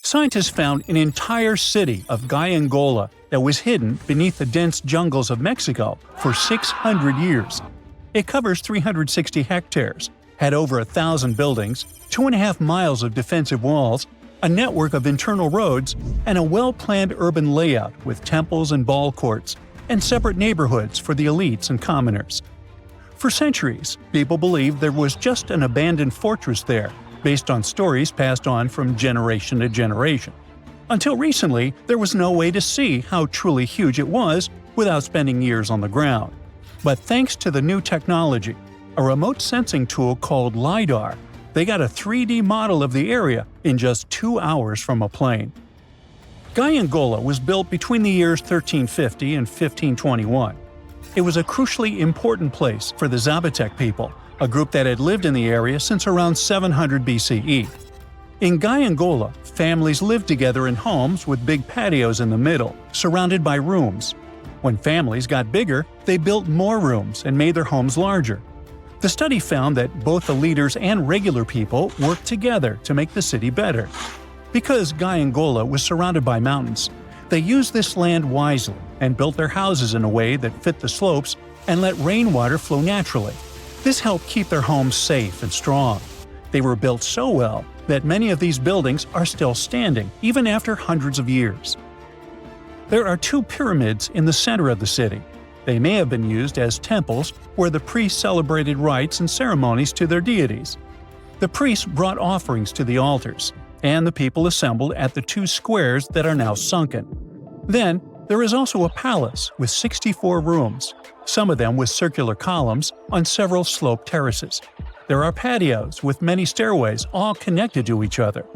Scientists found an entire city of Guiengola that was hidden beneath the dense jungles of Mexico for 600 years. It covers 360 hectares, had over 1,000 buildings, 2.5 miles of defensive walls, a network of internal roads, and a well-planned urban layout with temples and ball courts, and separate neighborhoods for the elites and commoners. For centuries, people believed there was just an abandoned fortress there, based on stories passed on from generation to generation. Until recently, there was no way to see how truly huge it was without spending years on the ground. But thanks to the new technology, a remote sensing tool called LiDAR, they got a 3D model of the area in just 2 hours from a plane. Guiengola was built between the years 1350 and 1521. It was a crucially important place for the Zapotec people, a group that had lived in the area since around 700 BCE. In Guiengola, families lived together in homes with big patios in the middle, surrounded by rooms. When families got bigger, they built more rooms and made their homes larger. The study found that both the leaders and regular people worked together to make the city better. Because Guiengola was surrounded by mountains, they used this land wisely and built their houses in a way that fit the slopes and let rainwater flow naturally. This helped keep their homes safe and strong. They were built so well that many of these buildings are still standing, even after hundreds of years. There are 2 pyramids in the center of the city. They may have been used as temples where the priests celebrated rites and ceremonies to their deities. The priests brought offerings to the altars, and the people assembled at the 2 squares that are now sunken. Then, there is also a palace with 64 rooms, some of them with circular columns on several sloped terraces. There are patios with many stairways all connected to each other.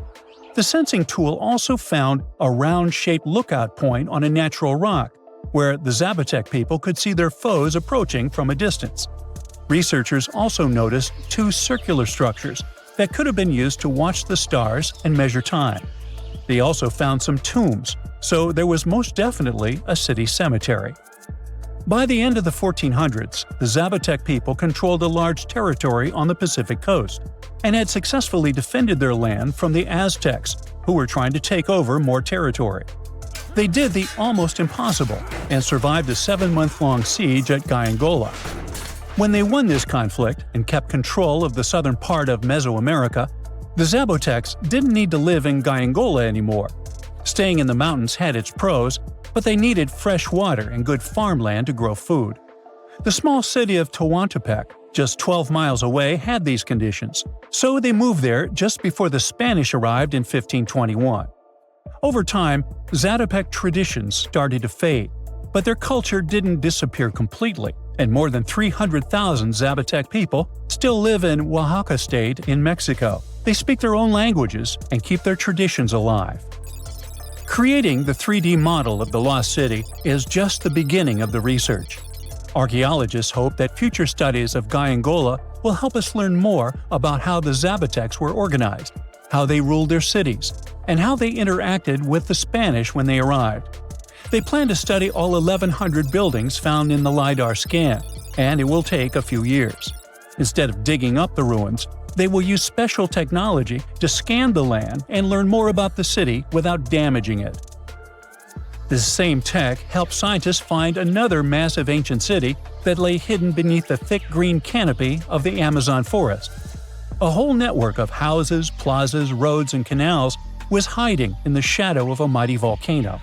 The sensing tool also found a round-shaped lookout point on a natural rock, where the Zapotec people could see their foes approaching from a distance. Researchers also noticed 2 circular structures that could have been used to watch the stars and measure time. They also found some tombs, so there was most definitely a city cemetery. By the end of the 1400s, the Zapotec people controlled a large territory on the Pacific coast and had successfully defended their land from the Aztecs, who were trying to take over more territory. They did the almost impossible and survived a 7-month-long siege at Guiengola. When they won this conflict and kept control of the southern part of Mesoamerica, the Zapotecs didn't need to live in Guiengola anymore. Staying in the mountains had its pros, but they needed fresh water and good farmland to grow food. The small city of Teotihuacan, just 12 miles away, had these conditions, so they moved there just before the Spanish arrived in 1521. Over time, Zapotec traditions started to fade, but their culture didn't disappear completely, and more than 300,000 Zapotec people still live in Oaxaca state in Mexico. They speak their own languages and keep their traditions alive. Creating the 3D model of the lost city is just the beginning of the research. Archaeologists hope that future studies of Guiengola will help us learn more about how the Zapotecs were organized, how they ruled their cities, and how they interacted with the Spanish when they arrived. They plan to study all 1,100 buildings found in the LiDAR scan, and it will take a few years. Instead of digging up the ruins, they will use special technology to scan the land and learn more about the city without damaging it. This same tech helped scientists find another massive ancient city that lay hidden beneath the thick green canopy of the Amazon forest. A whole network of houses, plazas, roads, and canals was hiding in the shadow of a mighty volcano.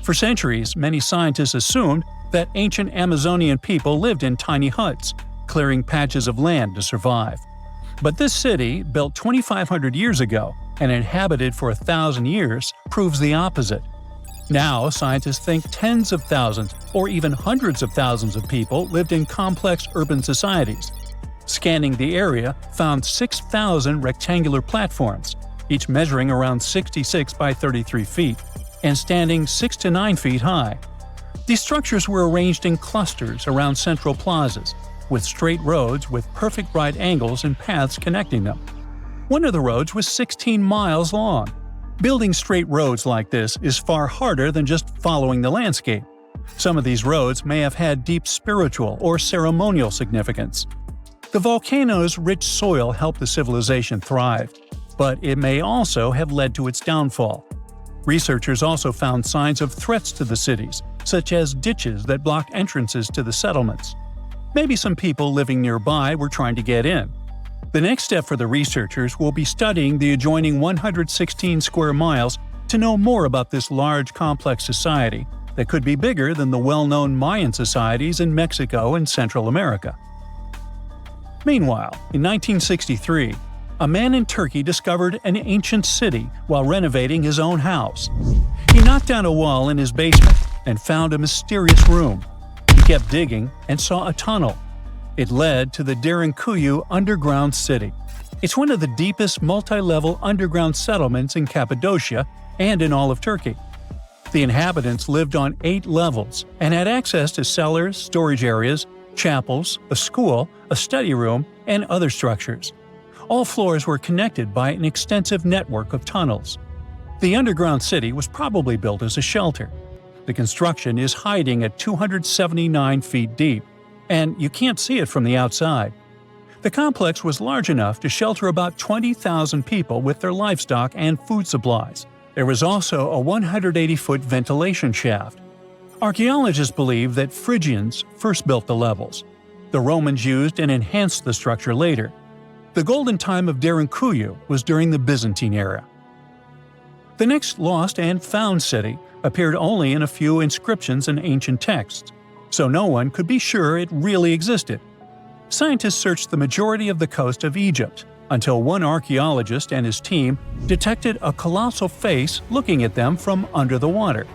For centuries, many scientists assumed that ancient Amazonian people lived in tiny huts, clearing patches of land to survive. But this city, built 2,500 years ago and inhabited for 1,000 years, proves the opposite. Now, scientists think tens of thousands or even hundreds of thousands of people lived in complex urban societies. Scanning the area found 6,000 rectangular platforms, each measuring around 66 by 33 feet, and standing 6 to 9 feet high. These structures were arranged in clusters around central plazas, with straight roads with perfect right angles and paths connecting them. One of the roads was 16 miles long. Building straight roads like this is far harder than just following the landscape. Some of these roads may have had deep spiritual or ceremonial significance. The volcano's rich soil helped the civilization thrive, but it may also have led to its downfall. Researchers also found signs of threats to the cities, such as ditches that block entrances to the settlements. Maybe some people living nearby were trying to get in. The next step for the researchers will be studying the adjoining 116 square miles to know more about this large, complex society that could be bigger than the well-known Mayan societies in Mexico and Central America. Meanwhile, in 1963, a man in Turkey discovered an ancient city while renovating his own house. He knocked down a wall in his basement and found a mysterious room. He kept digging and saw a tunnel. It led to the Derinkuyu underground city. It's one of the deepest multi-level underground settlements in Cappadocia and in all of Turkey. The inhabitants lived on 8 levels and had access to cellars, storage areas, chapels, a school, a study room, and other structures. All floors were connected by an extensive network of tunnels. The underground city was probably built as a shelter. The construction is hiding at 279 feet deep, and you can't see it from the outside. The complex was large enough to shelter about 20,000 people with their livestock and food supplies. There was also a 180-foot ventilation shaft. Archaeologists believe that Phrygians first built the levels. The Romans used and enhanced the structure later. The golden time of Derinkuyu was during the Byzantine era. The next lost and found city appeared only in a few inscriptions and ancient texts, so no one could be sure it really existed. Scientists searched the majority of the coast of Egypt, until one archaeologist and his team detected a colossal face looking at them from under the water.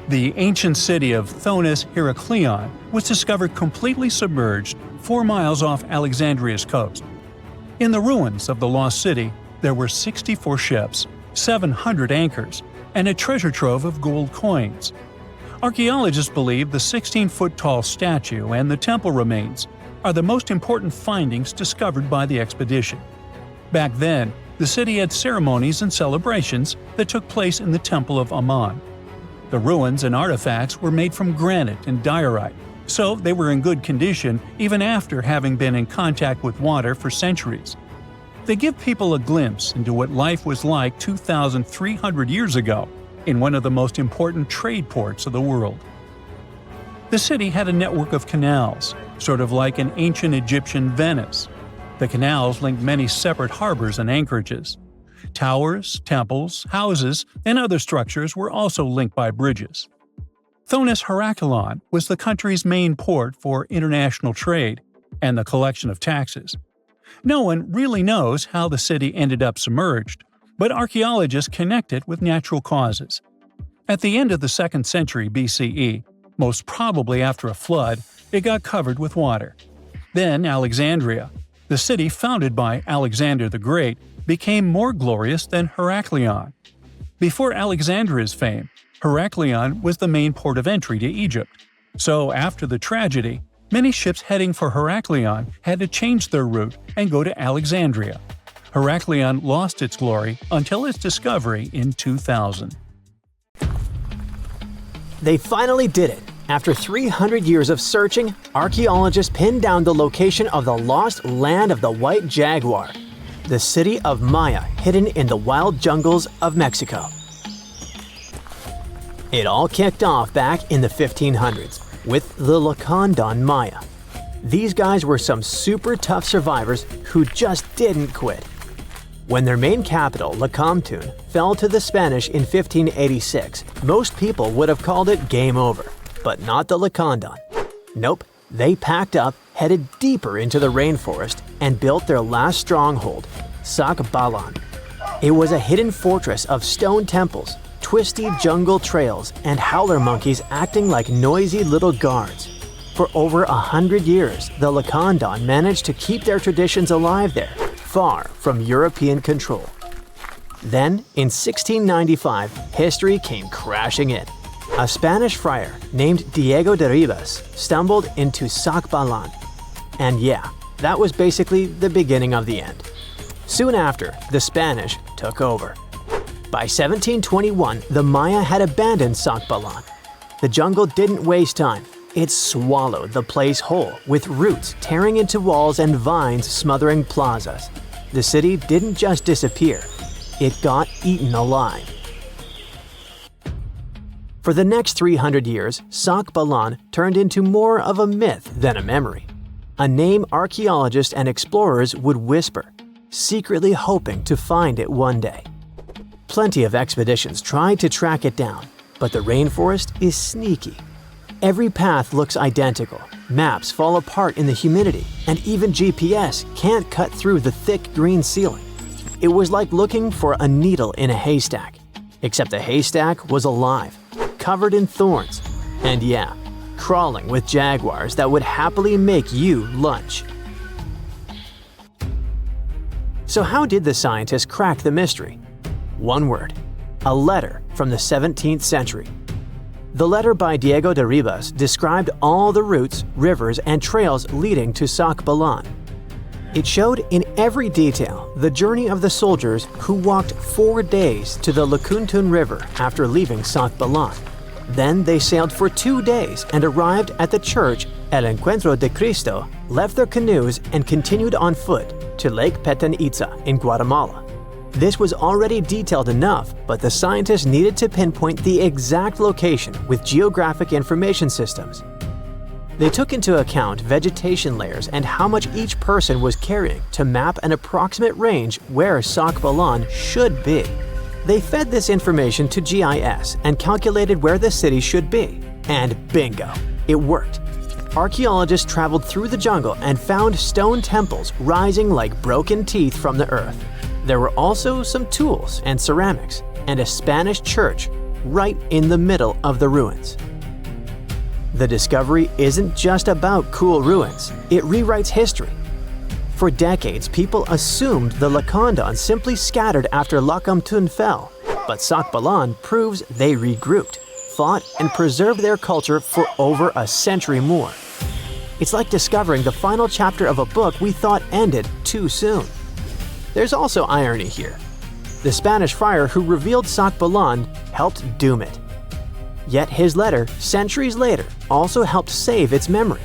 The ancient city of Thonis-Heracleion was discovered completely submerged 4 miles off Alexandria's coast. In the ruins of the lost city, there were 64 ships, 700 anchors, and a treasure trove of gold coins. Archaeologists believe the 16-foot-tall statue and the temple remains are the most important findings discovered by the expedition. Back then, the city had ceremonies and celebrations that took place in the Temple of Ammon. The ruins and artifacts were made from granite and diorite, so they were in good condition even after having been in contact with water for centuries. They give people a glimpse into what life was like 2,300 years ago in one of the most important trade ports of the world. The city had a network of canals, sort of like an ancient Egyptian Venice. The canals linked many separate harbors and anchorages. Towers, temples, houses, and other structures were also linked by bridges. Thonis-Heracleion was the country's main port for international trade and the collection of taxes. No one really knows how the city ended up submerged, but archaeologists connect it with natural causes. At the end of the 2nd century BCE, most probably after a flood, it got covered with water. Then Alexandria, the city founded by Alexander the Great, became more glorious than Heracleion. Before Alexandria's fame, Heracleion was the main port of entry to Egypt. So after the tragedy, many ships heading for Heracleion had to change their route and go to Alexandria. Heracleion lost its glory until its discovery in 2000. They finally did it. After 300 years of searching, archaeologists pinned down the location of the lost land of the White Jaguar, the city of Maya hidden in the wild jungles of Mexico. It all kicked off back in the 1500s with the Lacandon Maya. These guys were some super tough survivors who just didn't quit. When their main capital, Lacamtun, fell to the Spanish in 1586, most people would have called it game over. But not the Lacandon. Nope, they packed up, headed deeper into the rainforest, and built their last stronghold, Sak B'alan. It was a hidden fortress of stone temples, twisty jungle trails, and howler monkeys acting like noisy little guards. For over 100 years, the Lacandon managed to keep their traditions alive there, far from European control. Then, in 1695, history came crashing in. A Spanish friar named Diego de Ribas stumbled into Sak B'alan. And yeah, that was basically the beginning of the end. Soon after, the Spanish took over. By 1721, the Maya had abandoned Sak B'alan. The jungle didn't waste time. It swallowed the place whole, with roots tearing into walls and vines smothering plazas. The city didn't just disappear, it got eaten alive. For the next 300 years, Sak B'alan turned into more of a myth than a memory. A name archaeologists and explorers would whisper, secretly hoping to find it one day. Plenty of expeditions tried to track it down, but the rainforest is sneaky. Every path looks identical, maps fall apart in the humidity, and even GPS can't cut through the thick green ceiling. It was like looking for a needle in a haystack, except the haystack was alive, covered in thorns, and yeah, crawling with jaguars that would happily make you lunch. So how did the scientists crack the mystery? One word: a letter from the 17th century. The letter by Diego de Ribas described all the routes, rivers, and trails leading to Sak B'alan. It showed in every detail the journey of the soldiers who walked 4 days to the Lakuntun River after leaving Sak B'alan. Then they sailed for 2 days and arrived at the church El Encuentro de Cristo, left their canoes, and continued on foot to Lake Petén Itzá in Guatemala. This was already detailed enough, but the scientists needed to pinpoint the exact location with geographic information systems. They took into account vegetation layers and how much each person was carrying to map an approximate range where Sak B'alan should be. They fed this information to GIS and calculated where the city should be. And bingo, it worked. Archaeologists traveled through the jungle and found stone temples rising like broken teeth from the earth. There were also some tools and ceramics, and a Spanish church right in the middle of the ruins. The discovery isn't just about cool ruins, it rewrites history. For decades, people assumed the Lacandons simply scattered after Lakamtun fell, but Sak B'alan proves they regrouped, fought, and preserved their culture for over a century more. It's like discovering the final chapter of a book we thought ended too soon. There's also irony here. The Spanish friar who revealed Sak B'alan helped doom it. Yet his letter, centuries later, also helped save its memory.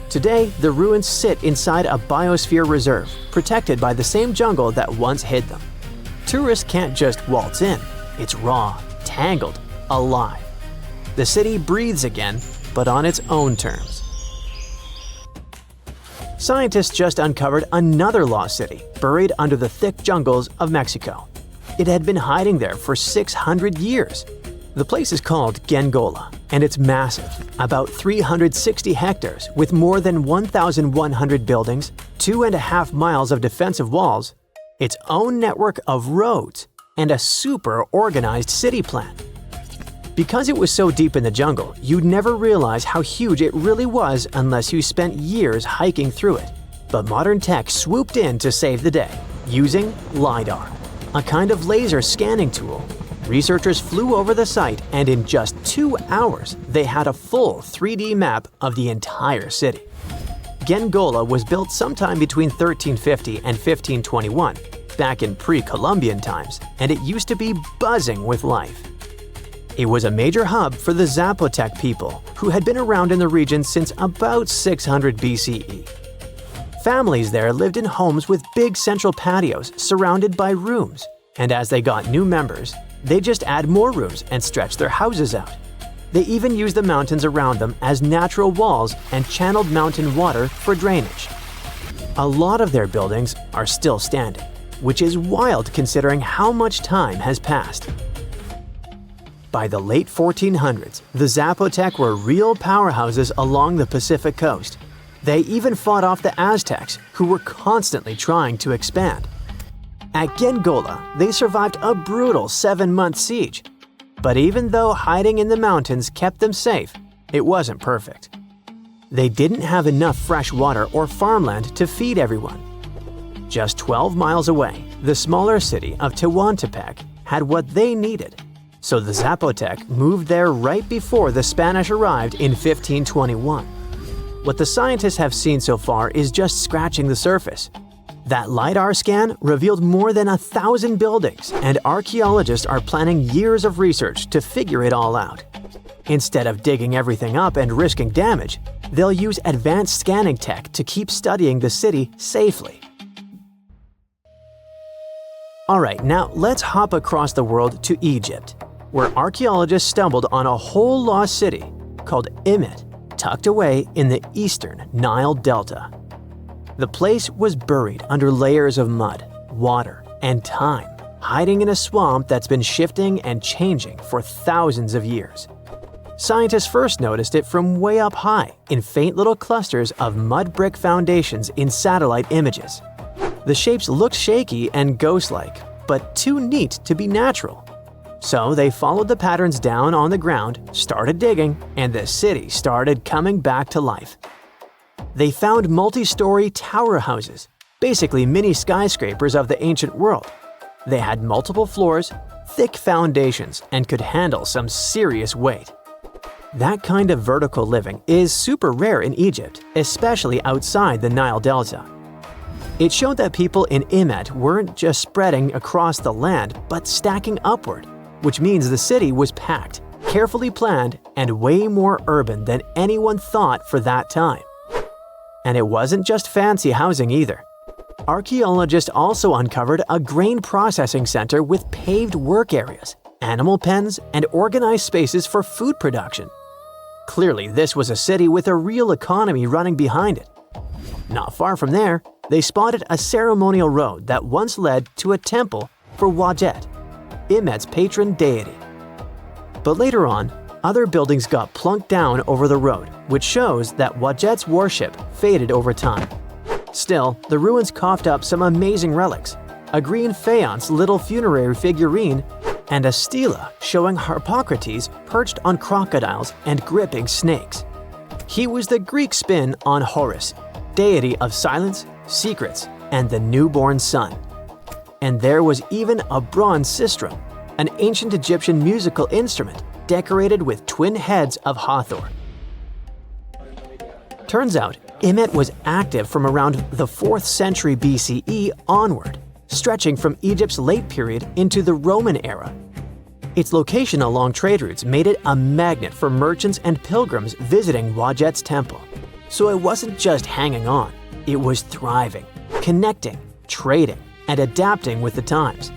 Today, the ruins sit inside a biosphere reserve, protected by the same jungle that once hid them. Tourists can't just waltz in. It's raw, tangled, alive. The city breathes again, but on its own terms. Scientists just uncovered another lost city, buried under the thick jungles of Mexico. It had been hiding there for 600 years. The place is called Guiengola, and it's massive, about 360 hectares with more than 1,100 buildings, 2.5 miles of defensive walls, its own network of roads, and a super organized city plan. Because it was so deep in the jungle, you'd never realize how huge it really was unless you spent years hiking through it. But modern tech swooped in to save the day, using LiDAR, a kind of laser scanning tool. Researchers flew over the site, and in just 2 hours, they had a full 3D map of the entire city. Guiengola was built sometime between 1350 and 1521, back in pre-Columbian times, and it used to be buzzing with life. It was a major hub for the Zapotec people, who had been around in the region since about 600 BCE. Families there lived in homes with big central patios surrounded by rooms, and as they got new members, they just add more rooms and stretch their houses out. They even used the mountains around them as natural walls and channeled mountain water for drainage. A lot of their buildings are still standing, which is wild considering how much time has passed. By the late 1400s, the Zapotec were real powerhouses along the Pacific coast. They even fought off the Aztecs, who were constantly trying to expand. At Guiengola, they survived a brutal 7-month siege. But even though hiding in the mountains kept them safe, it wasn't perfect. They didn't have enough fresh water or farmland to feed everyone. Just 12 miles away, the smaller city of Tehuantepec had what they needed. So the Zapotec moved there right before the Spanish arrived in 1521. What the scientists have seen so far is just scratching the surface. That LiDAR scan revealed more than 1,000 buildings, and archaeologists are planning years of research to figure it all out. Instead of digging everything up and risking damage, they'll use advanced scanning tech to keep studying the city safely. Alright, now let's hop across the world to Egypt. where archaeologists stumbled on a whole lost city called Imet, tucked away in the eastern Nile Delta. The place was buried under layers of mud, water, and time, hiding in a swamp that's been shifting and changing for thousands of years. Scientists first noticed it from way up high in faint little clusters of mud brick foundations in satellite images. The shapes looked shaky and ghost-like, but too neat to be natural. So they followed the patterns down on the ground, started digging, and the city started coming back to life. They found multi-story tower houses, basically mini skyscrapers of the ancient world. They had multiple floors, thick foundations, and could handle some serious weight. That kind of vertical living is super rare in Egypt, especially outside the Nile Delta. It showed that people in Imet weren't just spreading across the land, but stacking upward, which means the city was packed, carefully planned, and way more urban than anyone thought for that time. And it wasn't just fancy housing either. Archaeologists also uncovered a grain processing center with paved work areas, animal pens, and organized spaces for food production. Clearly, this was a city with a real economy running behind it. Not far from there, they spotted a ceremonial road that once led to a temple for Wadjet, Imet's patron deity. But later on, other buildings got plunked down over the road, which shows that Wadjet's worship faded over time. Still, the ruins coughed up some amazing relics, a green faience little funerary figurine, and a stela showing Harpocrates perched on crocodiles and gripping snakes. He was the Greek spin on Horus, deity of silence, secrets, and the newborn sun. And there was even a bronze sistrum, an ancient Egyptian musical instrument decorated with twin heads of Hathor. Turns out, Imet was active from around the 4th century BCE onward, stretching from Egypt's late period into the Roman era. Its location along trade routes made it a magnet for merchants and pilgrims visiting Wadjet's temple. So it wasn't just hanging on, it was thriving, connecting, trading, and adapting with the times.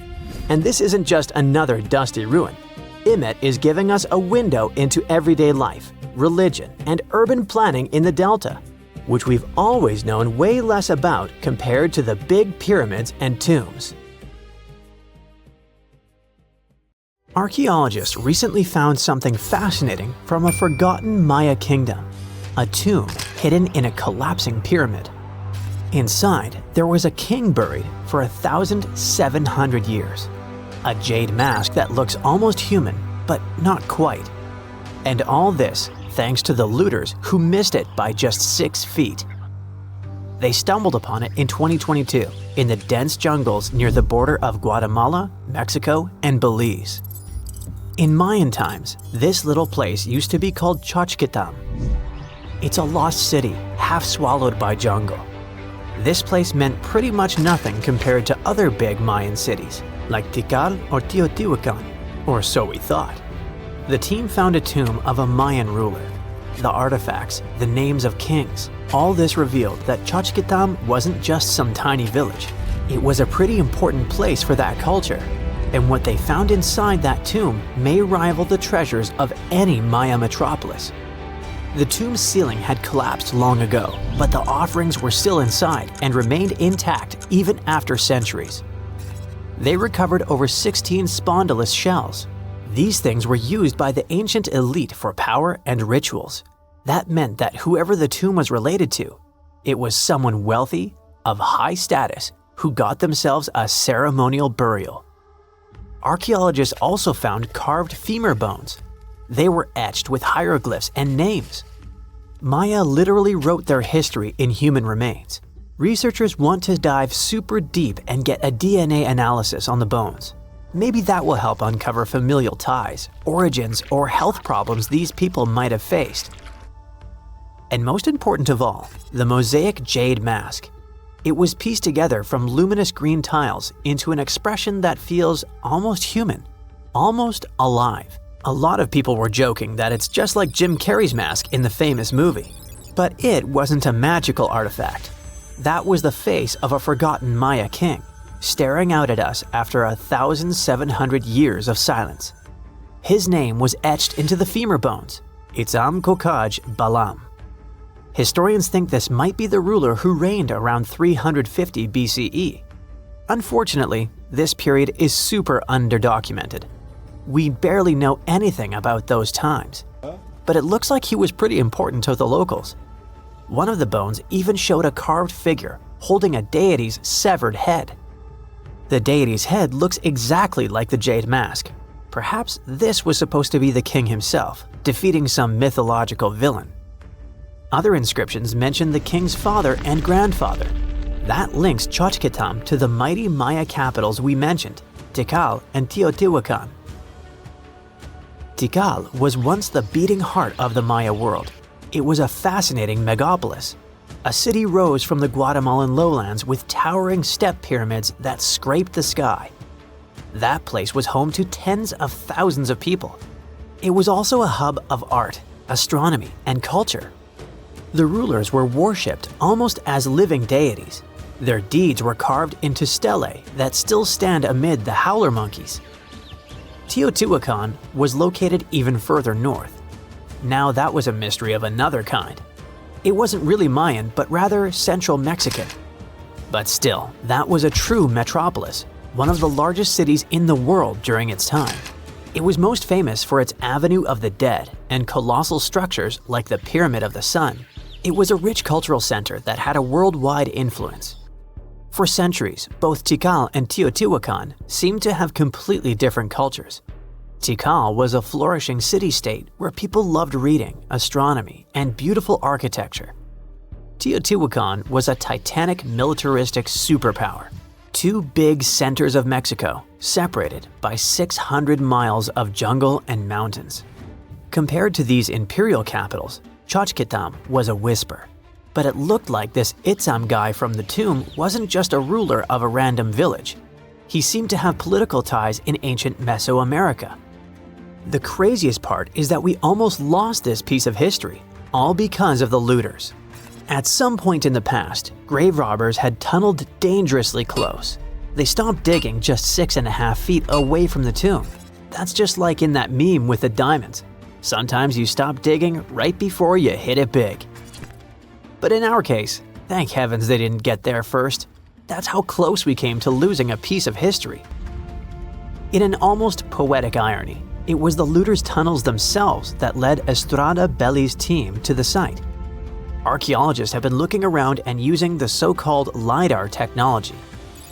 And this isn't just another dusty ruin. Imet is giving us a window into everyday life, religion, and urban planning in the Delta, which we've always known way less about compared to the big pyramids and tombs. Archaeologists recently found something fascinating from a forgotten Maya kingdom, a tomb hidden in a collapsing pyramid. Inside, there was a king buried for 1,700 years, a jade mask that looks almost human, but not quite. And all this thanks to the looters who missed it by just 6 feet. They stumbled upon it in 2022 in the dense jungles near the border of Guatemala, Mexico, and Belize. In Mayan times, this little place used to be called Chachkitam. It's a lost city, half swallowed by jungle. This place meant pretty much nothing compared to other big Mayan cities, like Tikal or Teotihuacan, or so we thought. The team found a tomb of a Mayan ruler. The artifacts, the names of kings, all this revealed that Chachkitam wasn't just some tiny village. It was a pretty important place for that culture. And what they found inside that tomb may rival the treasures of any Maya metropolis. The tomb's ceiling had collapsed long ago, but the offerings were still inside and remained intact even after centuries. They recovered over 16 spondylus shells. These things were used by the ancient elite for power and rituals. That meant that whoever the tomb was related to, it was someone wealthy, of high status, who got themselves a ceremonial burial. Archaeologists also found carved femur bones. They were etched with hieroglyphs and names. Maya literally wrote their history in human remains. Researchers want to dive super deep and get a DNA analysis on the bones. Maybe that will help uncover familial ties, origins, or health problems these people might have faced. And most important of all, the mosaic jade mask. It was pieced together from luminous green tiles into an expression that feels almost human, almost alive. A lot of people were joking that it's just like Jim Carrey's mask in the famous movie. But it wasn't a magical artifact. That was the face of a forgotten Maya king, staring out at us after 1,700 years of silence. His name was etched into the femur bones, Sak B'alan. Historians think this might be the ruler who reigned around 350 BCE. Unfortunately, this period is super underdocumented. We barely know anything about those times, but it looks like he was pretty important to the locals. One of the bones even showed a carved figure holding a deity's severed head. The deity's head looks exactly like the jade mask. Perhaps this was supposed to be the king himself, defeating some mythological villain. Other inscriptions mention the king's father and grandfather. That links Chachkitam to the mighty Maya capitals we mentioned, Tikal and Teotihuacan. Tikal was once the beating heart of the Maya world. It was a fascinating megapolis. A city rose from the Guatemalan lowlands with towering step pyramids that scraped the sky. That place was home to tens of thousands of people. It was also a hub of art, astronomy, and culture. The rulers were worshipped almost as living deities. Their deeds were carved into stelae that still stand amid the howler monkeys. Teotihuacan was located even further north. Now that was a mystery of another kind. It wasn't really Mayan, but rather Central Mexican. But still, that was a true metropolis, one of the largest cities in the world during its time. It was most famous for its Avenue of the Dead and colossal structures like the Pyramid of the Sun. It was a rich cultural center that had a worldwide influence. For centuries, both Tikal and Teotihuacan seemed to have completely different cultures. Tikal was a flourishing city-state where people loved reading, astronomy, and beautiful architecture. Teotihuacan was a titanic militaristic superpower. Two big centers of Mexico, separated by 600 miles of jungle and mountains. Compared to these imperial capitals, Chachkitam was a whisper. But it looked like this Itzam guy from the tomb wasn't just a ruler of a random village. He seemed to have political ties in ancient Mesoamerica. The craziest part is that we almost lost this piece of history, all because of the looters. At some point in the past, grave robbers had tunneled dangerously close. They stopped digging just 6.5 feet away from the tomb. That's just like in that meme with the diamonds. Sometimes you stop digging right before you hit it big. But in our case, thank heavens they didn't get there first. That's how close we came to losing a piece of history. In an almost poetic irony, it was the looters' tunnels themselves that led Estrada Belli's team to the site. Archaeologists have been looking around and using the so-called LiDAR technology.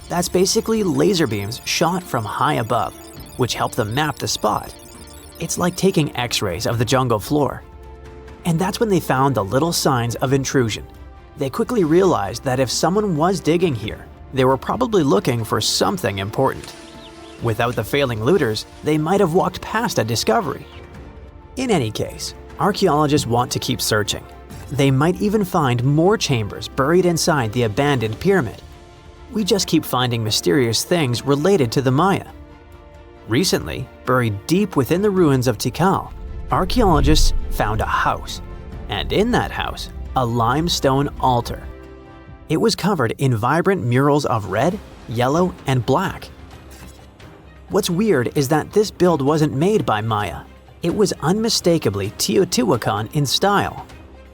That's basically laser beams shot from high above, which help them map the spot. It's like taking X-rays of the jungle floor. And that's when they found the little signs of intrusion. They quickly realized that if someone was digging here, they were probably looking for something important. Without the failing looters, they might have walked past a discovery. In any case, archaeologists want to keep searching. They might even find more chambers buried inside the abandoned pyramid. We just keep finding mysterious things related to the Maya. Recently, buried deep within the ruins of Tikal, archaeologists found a house, and in that house, a limestone altar. It was covered in vibrant murals of red, yellow, and black. What's weird is that this build wasn't made by Maya. It was unmistakably Teotihuacan in style.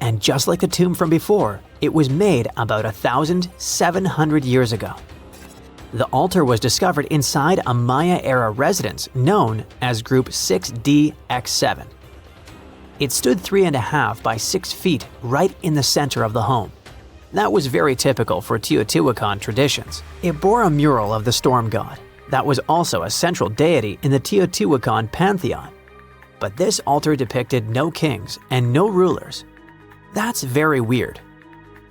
And just like the tomb from before, it was made about 1,700 years ago. The altar was discovered inside a Maya-era residence known as Group 6DX7. It stood 3.5 by 6 feet right in the center of the home. That was very typical for Teotihuacan traditions. It bore a mural of the storm god. That was also a central deity in the Teotihuacan pantheon. But this altar depicted no kings and no rulers. That's very weird.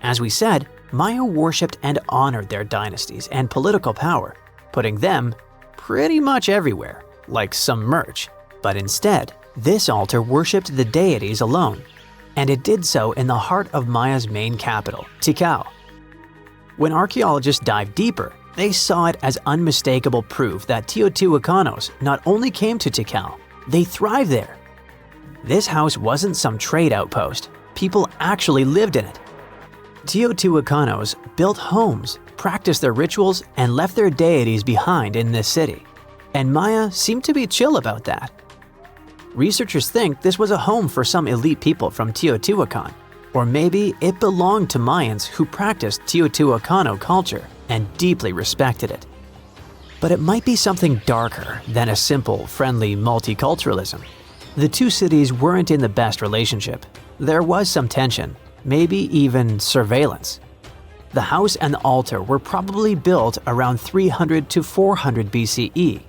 As we said, Maya worshipped and honored their dynasties and political power, putting them pretty much everywhere, like submerged. But instead, this altar worshipped the deities alone, and it did so in the heart of Maya's main capital, Tikal. When archaeologists dived deeper, they saw it as unmistakable proof that Teotihuacanos not only came to Tikal, they thrived there. This house wasn't some trade outpost. People actually lived in it. Teotihuacanos built homes, practiced their rituals, and left their deities behind in this city. And Maya seemed to be chill about that. Researchers think this was a home for some elite people from Teotihuacan, or maybe it belonged to Mayans who practiced Teotihuacano culture and deeply respected it. But it might be something darker than a simple, friendly multiculturalism. The two cities weren't in the best relationship. There was some tension, maybe even surveillance. The house and the altar were probably built around 300 to 400 BCE.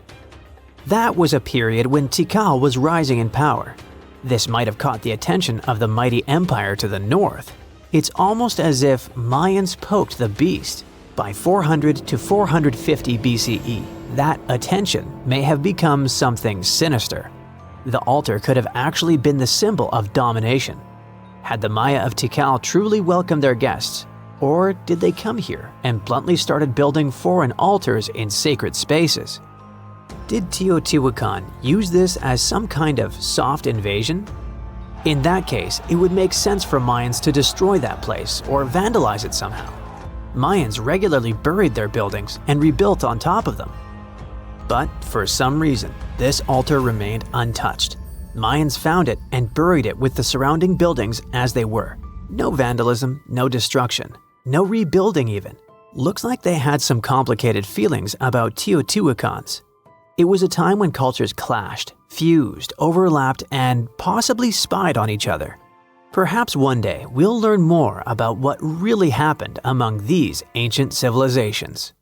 That was a period when Tikal was rising in power. This might have caught the attention of the mighty empire to the north. It's almost as if Mayans poked the beast. By 400 to 450 BCE, that attention may have become something sinister. The altar could have actually been the symbol of domination. Had the Maya of Tikal truly welcomed their guests, or did they come here and bluntly started building foreign altars in sacred spaces? Did Teotihuacan use this as some kind of soft invasion? In that case, it would make sense for Mayans to destroy that place or vandalize it somehow. Mayans regularly buried their buildings and rebuilt on top of them. But for some reason, this altar remained untouched. Mayans found it and buried it with the surrounding buildings as they were. No vandalism, no destruction, no rebuilding even. Looks like they had some complicated feelings about Teotihuacans. It was a time when cultures clashed, fused, overlapped, and possibly spied on each other. Perhaps one day we'll learn more about what really happened among these ancient civilizations.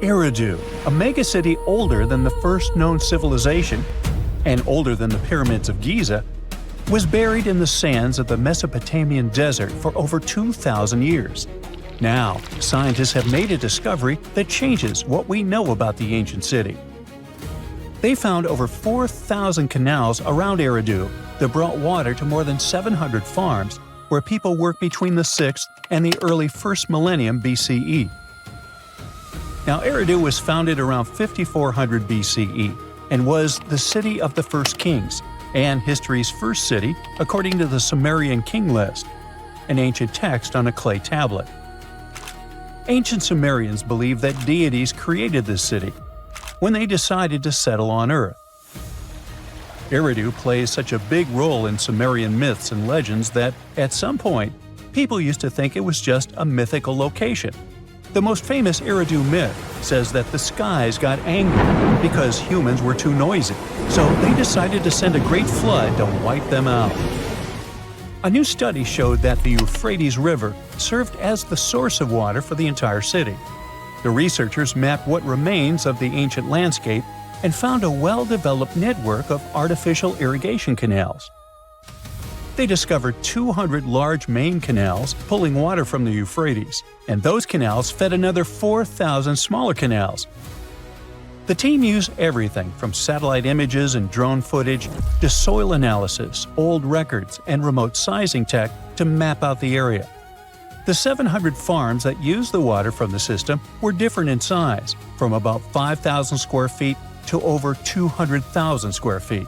Eridu, a megacity older than the first known civilization and older than the pyramids of Giza, was buried in the sands of the Mesopotamian desert for over 2,000 years. Now, scientists have made a discovery that changes what we know about the ancient city. They found over 4,000 canals around Eridu that brought water to more than 700 farms where people worked between the 6th and the early 1st millennium BCE. Now, Eridu was founded around 5400 BCE and was the city of the first kings and history's first city according to the Sumerian king list, an ancient text on a clay tablet. Ancient Sumerians believed that deities created this city when they decided to settle on Earth. Eridu plays such a big role in Sumerian myths and legends that, at some point, people used to think it was just a mythical location. The most famous Eridu myth says that the skies got angry because humans were too noisy, so they decided to send a great flood to wipe them out. A new study showed that the Euphrates River served as the source of water for the entire city. The researchers mapped what remains of the ancient landscape and found a well-developed network of artificial irrigation canals. They discovered 200 large main canals pulling water from the Euphrates, and those canals fed another 4,000 smaller canals. The team used everything from satellite images and drone footage to soil analysis, old records, and remote sizing tech to map out the area. The 700 farms that used the water from the system were different in size, from about 5,000 square feet to over 200,000 square feet.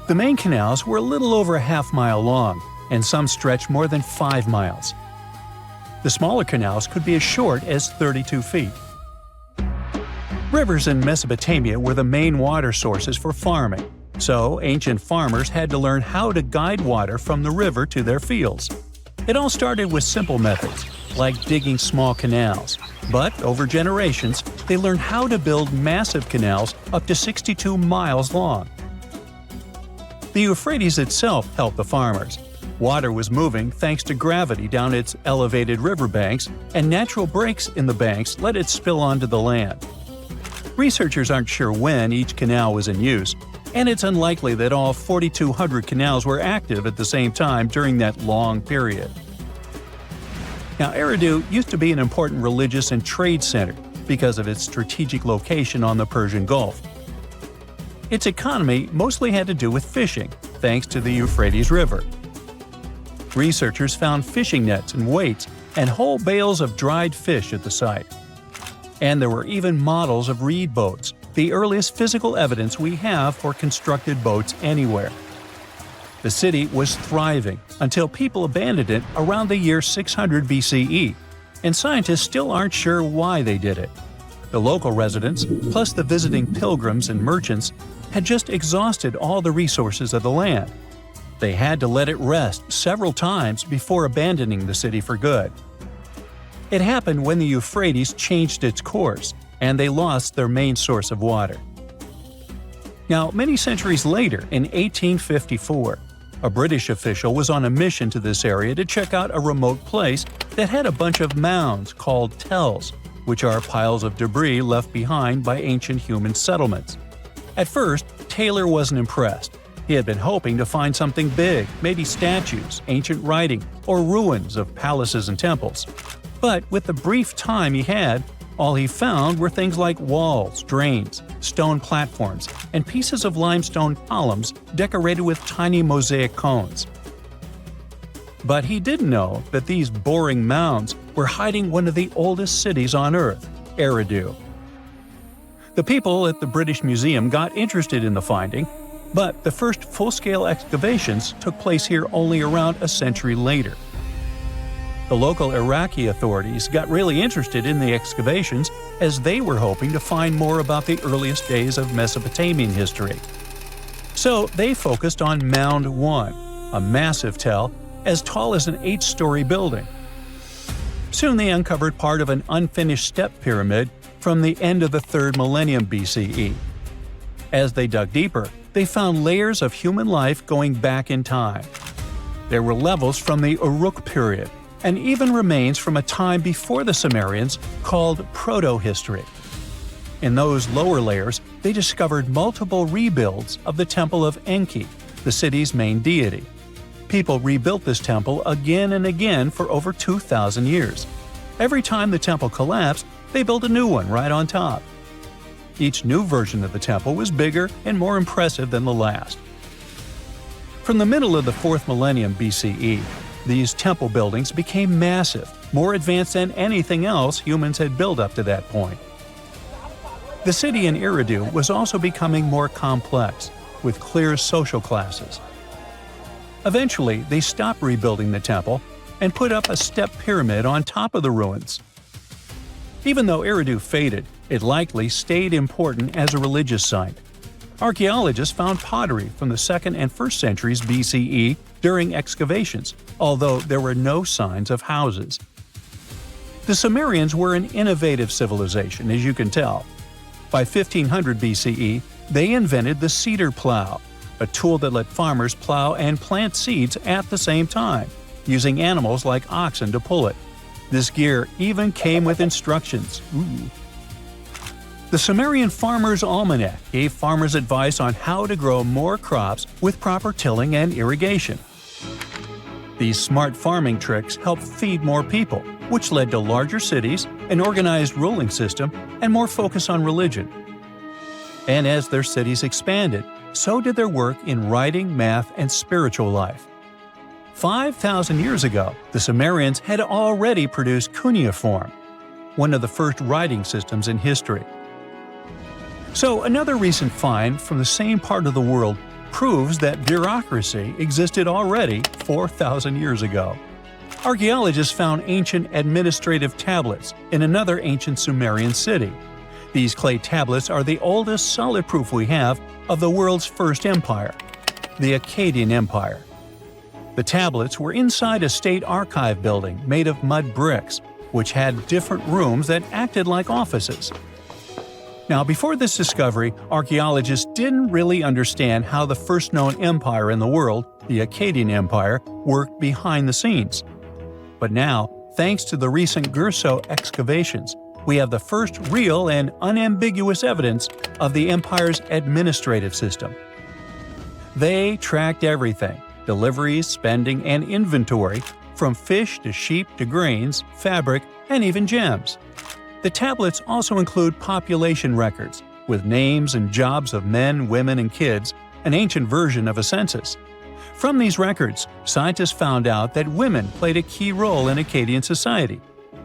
The main canals were a little over a half-mile long, and some stretched more than 5 miles. The smaller canals could be as short as 32 feet. Rivers in Mesopotamia were the main water sources for farming, so ancient farmers had to learn how to guide water from the river to their fields. It all started with simple methods, like digging small canals, but over generations, they learned how to build massive canals up to 62 miles long. The Euphrates itself helped the farmers. Water was moving thanks to gravity down its elevated riverbanks, and natural breaks in the banks let it spill onto the land. Researchers aren't sure when each canal was in use, and it's unlikely that all 4,200 canals were active at the same time during that long period. Now, Eridu used to be an important religious and trade center because of its strategic location on the Persian Gulf. Its economy mostly had to do with fishing, thanks to the Euphrates River. Researchers found fishing nets and weights and whole bales of dried fish at the site. And there were even models of reed boats, the earliest physical evidence we have for constructed boats anywhere. The city was thriving until people abandoned it around the year 600 BCE, and scientists still aren't sure why they did it. The local residents, plus the visiting pilgrims and merchants, had just exhausted all the resources of the land. They had to let it rest several times before abandoning the city for good. It happened when the Euphrates changed its course, and they lost their main source of water. Now, many centuries later, in 1854, a British official was on a mission to this area to check out a remote place that had a bunch of mounds called tells, which are piles of debris left behind by ancient human settlements. At first, Taylor wasn't impressed. He had been hoping to find something big, maybe statues, ancient writing, or ruins of palaces and temples. But with the brief time he had, all he found were things like walls, drains, stone platforms, and pieces of limestone columns decorated with tiny mosaic cones. But he didn't know that these boring mounds were hiding one of the oldest cities on Earth, Eridu. The people at the British Museum got interested in the finding, but the first full-scale excavations took place here only around a century later. The local Iraqi authorities got really interested in the excavations as they were hoping to find more about the earliest days of Mesopotamian history. So they focused on Mound 1, a massive tell as tall as an 8-story building. Soon they uncovered part of an unfinished step pyramid from the end of the 3rd millennium BCE. As they dug deeper, they found layers of human life going back in time. There were levels from the Uruk period, and even remains from a time before the Sumerians called proto-history. In those lower layers, they discovered multiple rebuilds of the Temple of Enki, the city's main deity. People rebuilt this temple again and again for over 2,000 years. Every time the temple collapsed, they built a new one right on top. Each new version of the temple was bigger and more impressive than the last. From the middle of the 4th millennium BCE, these temple buildings became massive, more advanced than anything else humans had built up to that point. The city in Eridu was also becoming more complex, with clear social classes. Eventually, they stopped rebuilding the temple and put up a step pyramid on top of the ruins. Even though Eridu faded, it likely stayed important as a religious site. Archaeologists found pottery from the 2nd and 1st centuries BCE during excavations, although there were no signs of houses. The Sumerians were an innovative civilization, as you can tell. By 1500 BCE, they invented the cedar plow, a tool that let farmers plow and plant seeds at the same time, using animals like oxen to pull it. This gear even came with instructions. The Sumerian Farmer's Almanac gave farmers advice on how to grow more crops with proper tilling and irrigation. These smart farming tricks helped feed more people, which led to larger cities, an organized ruling system, and more focus on religion. And as their cities expanded, so did their work in writing, math, and spiritual life. 5,000 years ago, the Sumerians had already produced cuneiform, one of the first writing systems in history. So another recent find from the same part of the world proves that bureaucracy existed already 4,000 years ago. Archaeologists found ancient administrative tablets in another ancient Sumerian city. These clay tablets are the oldest solid proof we have of the world's first empire, the Akkadian Empire. The tablets were inside a state archive building made of mud bricks, which had different rooms that acted like offices. Now, before this discovery, archaeologists didn't really understand how the first known empire in the world, the Akkadian Empire, worked behind the scenes. But now, thanks to the recent Gerso excavations, we have the first real and unambiguous evidence of the empire's administrative system. They tracked everything – deliveries, spending, and inventory, from fish to sheep to grains, fabric, and even gems. The tablets also include population records, with names and jobs of men, women, and kids, an ancient version of a census. From these records, scientists found out that women played a key role in Akkadian society.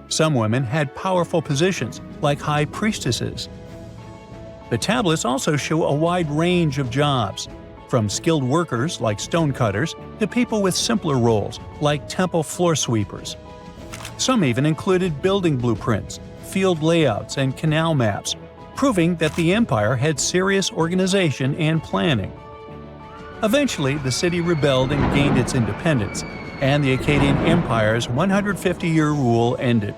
Some women had powerful positions, like high priestesses. The tablets also show a wide range of jobs, from skilled workers like stonecutters to people with simpler roles, like temple floor sweepers. Some even included building blueprints, field layouts, and canal maps, proving that the empire had serious organization and planning. Eventually, the city rebelled and gained its independence, and the Akkadian Empire's 150-year rule ended.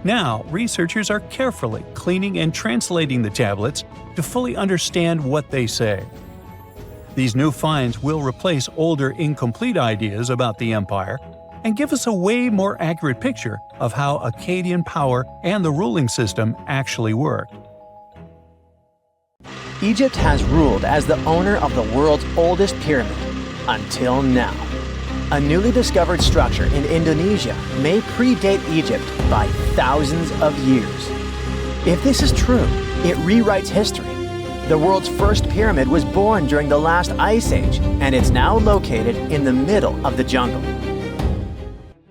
Now, researchers are carefully cleaning and translating the tablets to fully understand what they say. These new finds will replace older, incomplete ideas about the empire and give us a way more accurate picture of how Akkadian power and the ruling system actually worked. Egypt has ruled as the owner of the world's oldest pyramid, until now. A newly discovered structure in Indonesia may predate Egypt by thousands of years. If this is true, it rewrites history. The world's first pyramid was born during the last ice age, and it's now located in the middle of the jungle.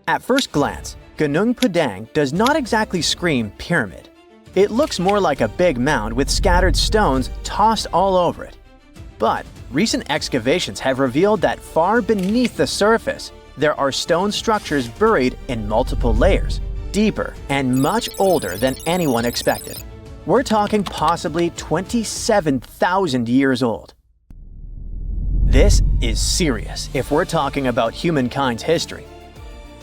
At first glance, Gunung Padang does not exactly scream pyramid. It looks more like a big mound with scattered stones tossed all over it. But recent excavations have revealed that far beneath the surface, there are stone structures buried in multiple layers, deeper and much older than anyone expected. We're talking possibly 27,000 years old. This is serious if we're talking about humankind's history.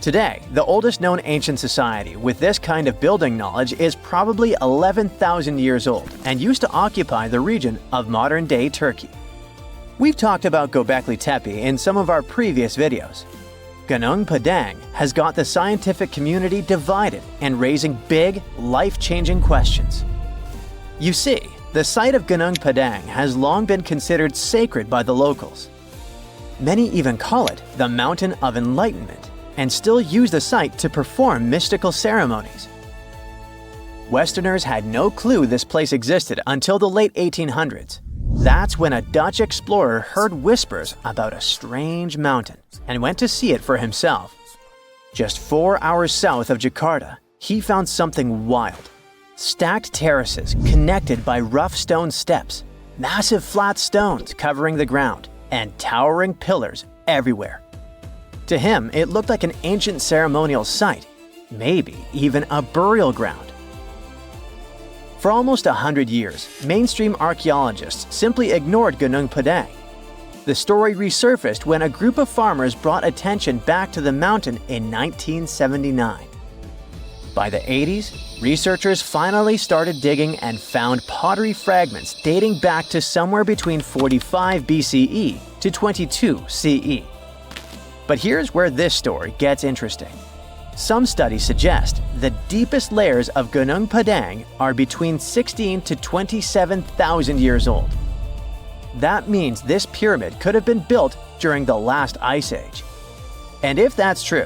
Today, the oldest known ancient society with this kind of building knowledge is probably 11,000 years old and used to occupy the region of modern-day Turkey. We've talked about Göbekli Tepe in some of our previous videos. Gunung Padang has got the scientific community divided and raising big, life-changing questions. You see, the site of Gunung Padang has long been considered sacred by the locals. Many even call it the Mountain of Enlightenment, and still use the site to perform mystical ceremonies. Westerners had no clue this place existed until the late 1800s. That's when a Dutch explorer heard whispers about a strange mountain and went to see it for himself. Just 4 hours south of Jakarta, he found something wild. Stacked terraces connected by rough stone steps, massive flat stones covering the ground, and towering pillars everywhere. To him, it looked like an ancient ceremonial site, maybe even a burial ground. For almost 100 years, mainstream archaeologists simply ignored Gunung Padang. The story resurfaced when a group of farmers brought attention back to the mountain in 1979. By the 80s, researchers finally started digging and found pottery fragments dating back to somewhere between 45 BCE to 22 CE. But here's where this story gets interesting. Some studies suggest the deepest layers of Gunung Padang are between 16 to 27,000 years old. That means this pyramid could have been built during the last ice age. And if that's true,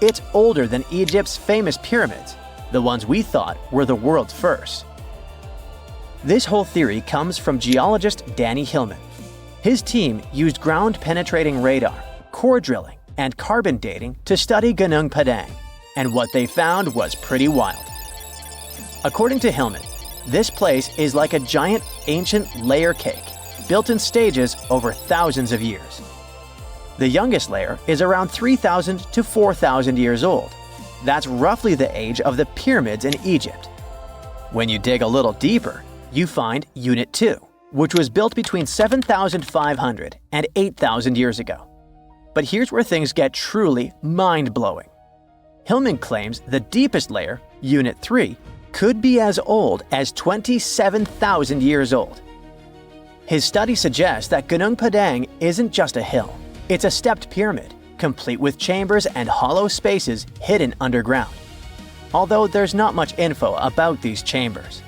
it's older than Egypt's famous pyramids, the ones we thought were the world's first. This whole theory comes from geologist Danny Hillman. His team used ground-penetrating radar, core drilling, and carbon dating to study Gunung Padang, and what they found was pretty wild. According to Hillman, this place is like a giant ancient layer cake, built in stages over thousands of years. The youngest layer is around 3,000 to 4,000 years old. That's roughly the age of the pyramids in Egypt. When you dig a little deeper, you find Unit 2, which was built between 7,500 and 8,000 years ago. But here's where things get truly mind-blowing. Hillman claims the deepest layer, Unit 3, could be as old as 27,000 years old. His study suggests that Gunung Padang isn't just a hill. It's a stepped pyramid, complete with chambers and hollow spaces hidden underground. Although there's not much info about these chambers.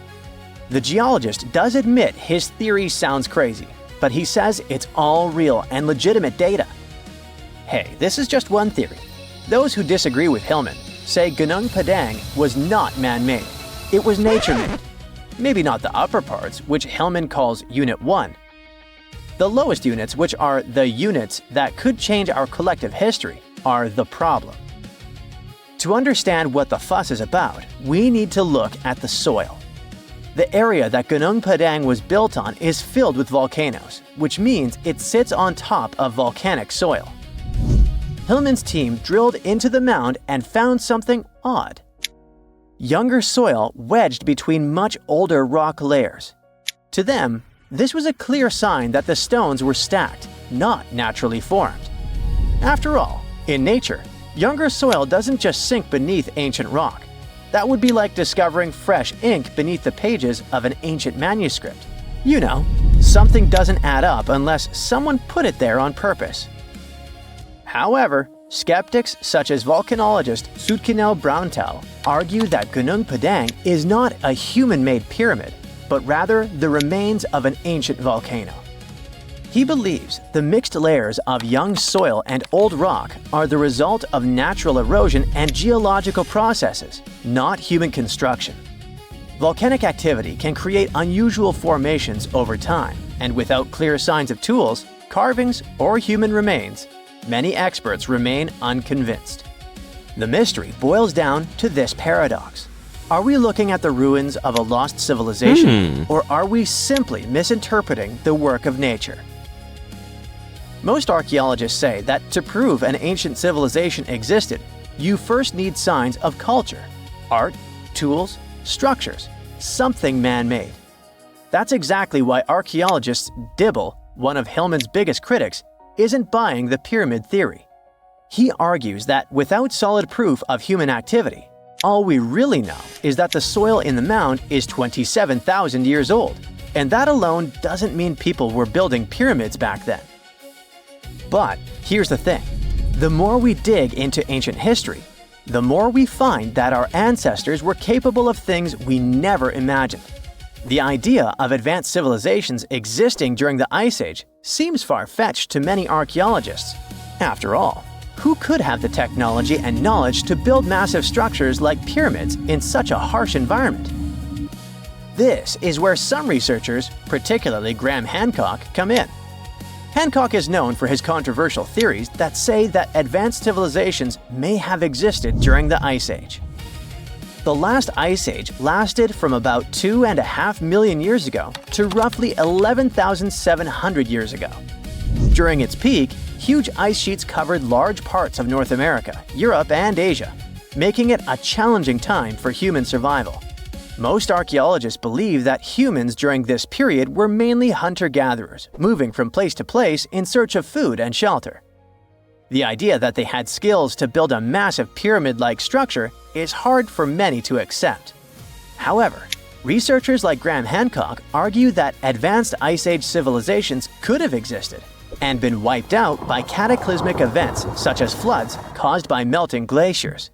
The geologist does admit his theory sounds crazy, but he says it's all real and legitimate data. Hey, this is just one theory. Those who disagree with Hillman say Gunung Padang was not man-made. It was nature-made. Maybe not the upper parts, which Hillman calls Unit 1. The lowest units, which are the units that could change our collective history, are the problem. To understand what the fuss is about, we need to look at the soil. The area that Gunung Padang was built on is filled with volcanoes, which means it sits on top of volcanic soil. Hillman's team drilled into the mound and found something odd. younger soil wedged between much older rock layers. To them, this was a clear sign that the stones were stacked, not naturally formed. After all, in nature, younger soil doesn't just sink beneath ancient rock. That would be like discovering fresh ink beneath the pages of an ancient manuscript. You know, something doesn't add up unless someone put it there on purpose. However, skeptics such as volcanologist Zoetkenel Braunthal argue that Gunung Padang is not a human-made pyramid, but rather the remains of an ancient volcano. He believes the mixed layers of young soil and old rock are the result of natural erosion and geological processes, not human construction. Volcanic activity can create unusual formations over time, and without clear signs of tools, carvings, or human remains, many experts remain unconvinced. The mystery boils down to this paradox. Are we looking at the ruins of a lost civilization, or are we simply misinterpreting the work of nature? Most archaeologists say that to prove an ancient civilization existed, you first need signs of culture, art, tools, structures, something man-made. That's exactly why archaeologist Dibble, one of Hillman's biggest critics, isn't buying the pyramid theory. He argues that without solid proof of human activity, all we really know is that the soil in the mound is 27,000 years old, and that alone doesn't mean people were building pyramids back then. But here's the thing. The more we dig into ancient history, the more we find that our ancestors were capable of things we never imagined. The idea of advanced civilizations existing during the Ice Age seems far-fetched to many archaeologists. After all, who could have the technology and knowledge to build massive structures like pyramids in such a harsh environment? This is where some researchers, particularly Graham Hancock, come in. Hancock is known for his controversial theories that say that advanced civilizations may have existed during the Ice Age. The last Ice Age lasted from about 2.5 million years ago to roughly 11,700 years ago. During its peak, huge ice sheets covered large parts of North America, Europe, and Asia, making it a challenging time for human survival. Most archaeologists believe that humans during this period were mainly hunter-gatherers, moving from place to place in search of food and shelter. The idea that they had skills to build a massive pyramid-like structure is hard for many to accept. However, researchers like Graham Hancock argue that advanced Ice Age civilizations could have existed and been wiped out by cataclysmic events such as floods caused by melting glaciers.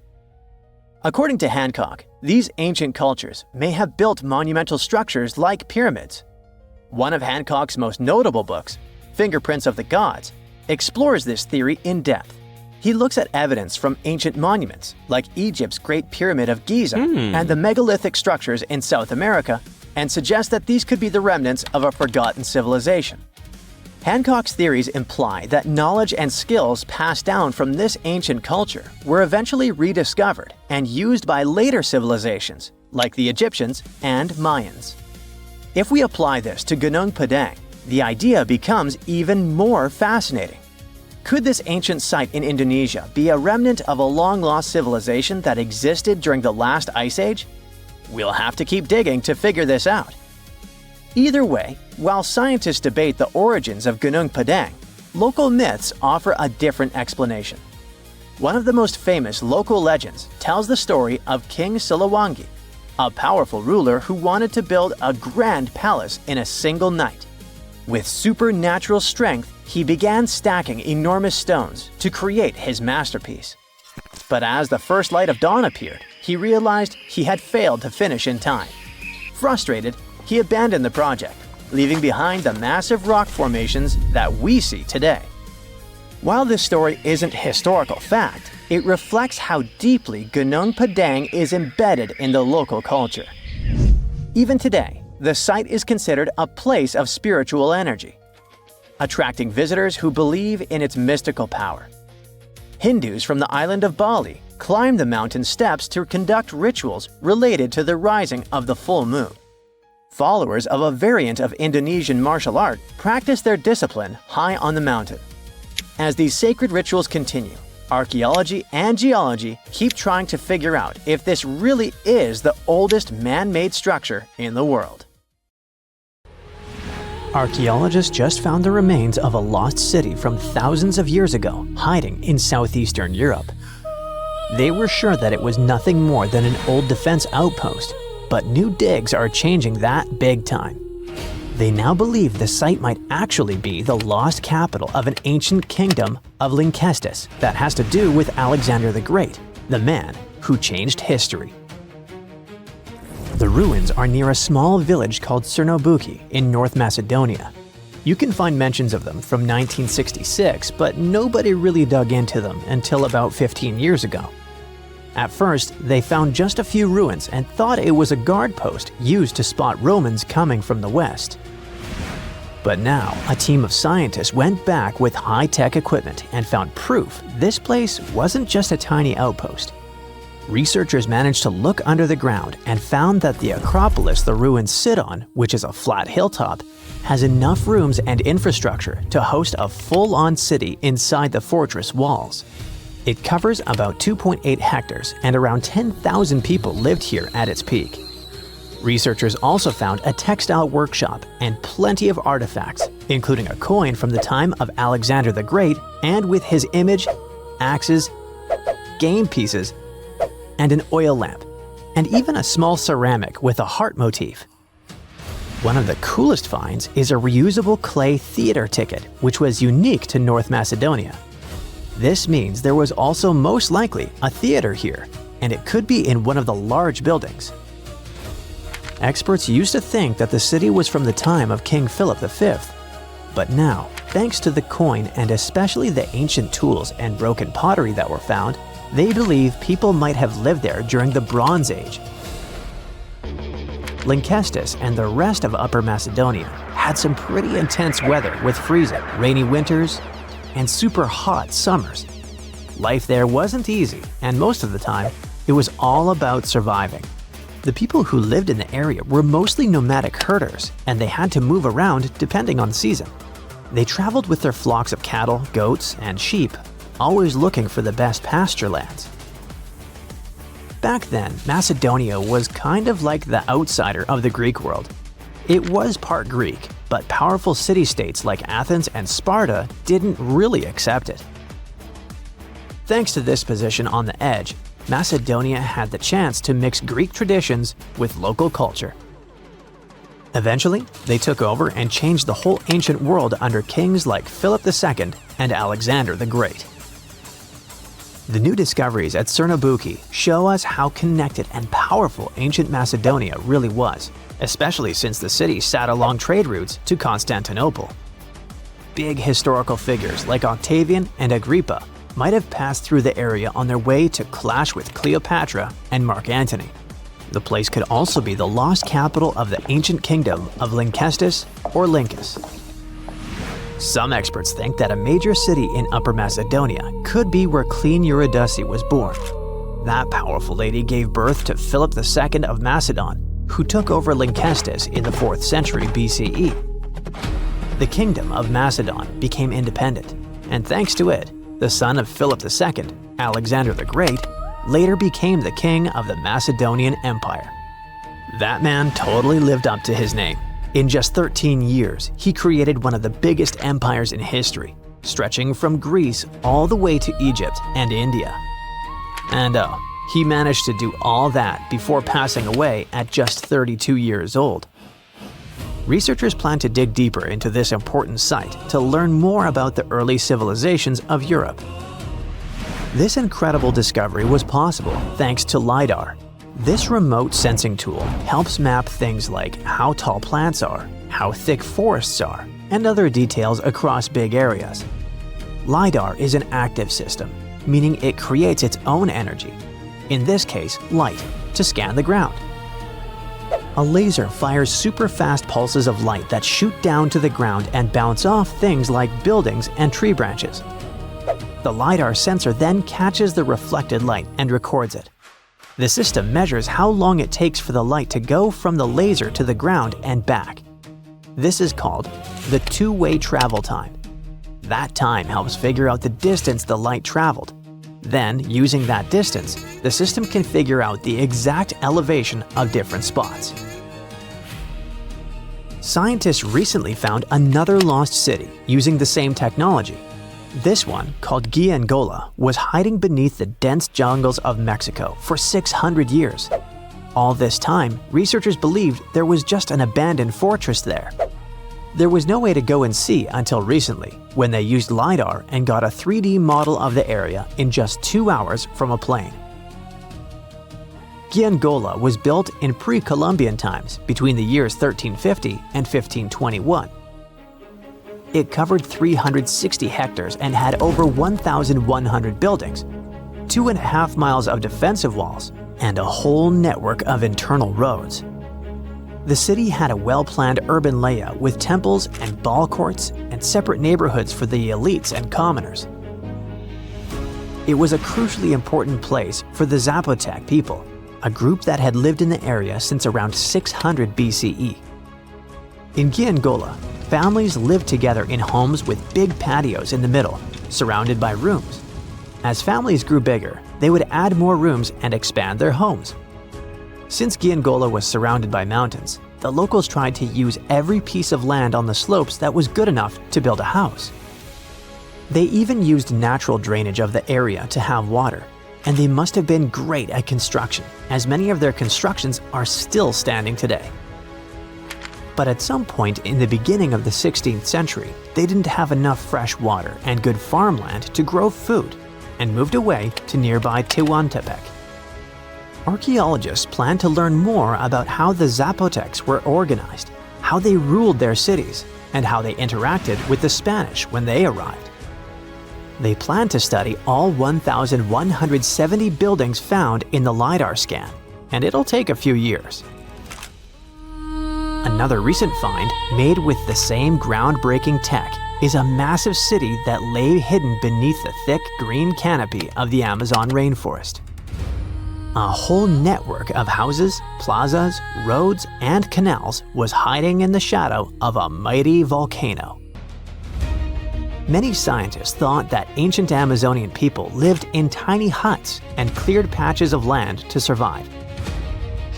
According to Hancock, these ancient cultures may have built monumental structures like pyramids. One of Hancock's most notable books, Fingerprints of the Gods, explores this theory in depth. He looks at evidence from ancient monuments like Egypt's Great Pyramid of Giza and the megalithic structures in South America and suggests that these could be the remnants of a forgotten civilization. Hancock's theories imply that knowledge and skills passed down from this ancient culture were eventually rediscovered and used by later civilizations, like the Egyptians and Mayans. If we apply this to Gunung Padang, the idea becomes even more fascinating. Could this ancient site in Indonesia be a remnant of a long-lost civilization that existed during the last Ice Age? We'll have to keep digging to figure this out. Either way, while scientists debate the origins of Gunung Padang, local myths offer a different explanation. One of the most famous local legends tells the story of King Siliwangi, a powerful ruler who wanted to build a grand palace in a single night. With supernatural strength, he began stacking enormous stones to create his masterpiece. But as the first light of dawn appeared, he realized he had failed to finish in time. Frustrated, he abandoned the project, leaving behind the massive rock formations that we see today. While this story isn't historical fact, it reflects how deeply Gunung Padang is embedded in the local culture. Even today, the site is considered a place of spiritual energy, attracting visitors who believe in its mystical power. Hindus from the island of Bali climb the mountain steps to conduct rituals related to the rising of the full moon. Followers of a variant of Indonesian martial art practice their discipline high on the mountain. As these sacred rituals continue, Archaeology and geology keep trying to figure out if this really is the oldest man-made structure in the world. Archaeologists just found the remains of a lost city from thousands of years ago hiding in southeastern Europe. They were sure that it was nothing more than an old defense outpost, but new digs are changing that big time. They now believe the site might actually be the lost capital of an ancient kingdom of Lynkestis that has to do with Alexander the Great, the man who changed history. The ruins are near a small village called Cernobuki in North Macedonia. You can find mentions of them from 1966, but nobody really dug into them until about 15 years ago. At first, they found just a few ruins and thought it was a guard post used to spot Romans coming from the west. But now, a team of scientists went back with high-tech equipment and found proof this place wasn't just a tiny outpost. Researchers managed to look under the ground and found that the Acropolis the ruins sit on, which is a flat hilltop, has enough rooms and infrastructure to host a full-on city inside the fortress walls. It covers about 2.8 hectares and around 10,000 people lived here at its peak. Researchers also found a textile workshop and plenty of artifacts, including a coin from the time of Alexander the Great and with his image, axes, game pieces, and an oil lamp, and even a small ceramic with a heart motif. One of the coolest finds is a reusable clay theater ticket, which was unique to North Macedonia. This means there was also most likely a theater here, and it could be in one of the large buildings. Experts used to think that the city was from the time of King Philip V, but now, thanks to the coin and especially the ancient tools and broken pottery that were found, they believe people might have lived there during the Bronze Age. Lynkestis and the rest of Upper Macedonia had some pretty intense weather with freezing, rainy winters, and super hot summers. Life there wasn't easy, and most of the time, it was all about surviving. The people who lived in the area were mostly nomadic herders, and they had to move around depending on the season. They traveled with their flocks of cattle, goats, and sheep, always looking for the best pasture lands. Back then, Macedonia was kind of like the outsider of the Greek world. It was part Greek, but powerful city-states like Athens and Sparta didn't really accept it. Thanks to this position on the edge, Macedonia had the chance to mix Greek traditions with local culture. Eventually, they took over and changed the whole ancient world under kings like Philip II and Alexander the Great. The new discoveries at Cernobuki show us how connected and powerful ancient Macedonia really was, especially since the city sat along trade routes to Constantinople. Big historical figures like Octavian and Agrippa might have passed through the area on their way to clash with Cleopatra and Mark Antony. The place could also be the lost capital of the ancient kingdom of Lynkestis or Lyncus. Some experts think that a major city in Upper Macedonia could be where Queen Eurydice was born. That powerful lady gave birth to Philip II of Macedon, who took over Lynkestis in the 4th century BCE. The kingdom of Macedon became independent, and thanks to it, the son of Philip II, Alexander the Great, later became the king of the Macedonian Empire. That man totally lived up to his name. In just 13 years, he created one of the biggest empires in history, stretching from Greece all the way to Egypt and India. And he managed to do all that before passing away at just 32 years old. Researchers plan to dig deeper into this important site to learn more about the early civilizations of Europe. This incredible discovery was possible thanks to LiDAR. This remote sensing tool helps map things like how tall plants are, how thick forests are, and other details across big areas. LiDAR is an active system, meaning it creates its own energy, in this case light, to scan the ground. A laser fires super-fast pulses of light that shoot down to the ground and bounce off things like buildings and tree branches. The LiDAR sensor then catches the reflected light and records it. The system measures how long it takes for the light to go from the laser to the ground and back. This is called the two-way travel time. That time helps figure out the distance the light traveled, Then, using that distance, the system can figure out the exact elevation of different spots. Scientists recently found another lost city using the same technology. This one, called Guiengola, was hiding beneath the dense jungles of Mexico for 600 years. All this time, researchers believed there was just an abandoned fortress there. There was no way to go and see until recently, when they used LiDAR and got a 3D model of the area in just 2 hours from a plane. Guiengola was built in pre-Columbian times between the years 1350 and 1521. It covered 360 hectares and had over 1,100 buildings, 2.5 miles of defensive walls, and a whole network of internal roads. The city had a well-planned urban layout with temples and ball courts and separate neighborhoods for the elites and commoners. It was a crucially important place for the Zapotec people, a group that had lived in the area since around 600 BCE. In Guiengola, families lived together in homes with big patios in the middle, surrounded by rooms. As families grew bigger, they would add more rooms and expand their homes. Since Guiengola was surrounded by mountains, the locals tried to use every piece of land on the slopes that was good enough to build a house. They even used natural drainage of the area to have water, and they must have been great at construction, as many of their constructions are still standing today. But at some point in the beginning of the 16th century, they didn't have enough fresh water and good farmland to grow food, and moved away to nearby Tehuantepec. Archaeologists plan to learn more about how the Zapotecs were organized, how they ruled their cities, and how they interacted with the Spanish when they arrived. They plan to study all 1,170 buildings found in the LiDAR scan, and it'll take a few years. Another recent find, made with the same groundbreaking tech, is a massive city that lay hidden beneath the thick green canopy of the Amazon rainforest. A whole network of houses, plazas, roads, and canals was hiding in the shadow of a mighty volcano. Many scientists thought that ancient Amazonian people lived in tiny huts and cleared patches of land to survive.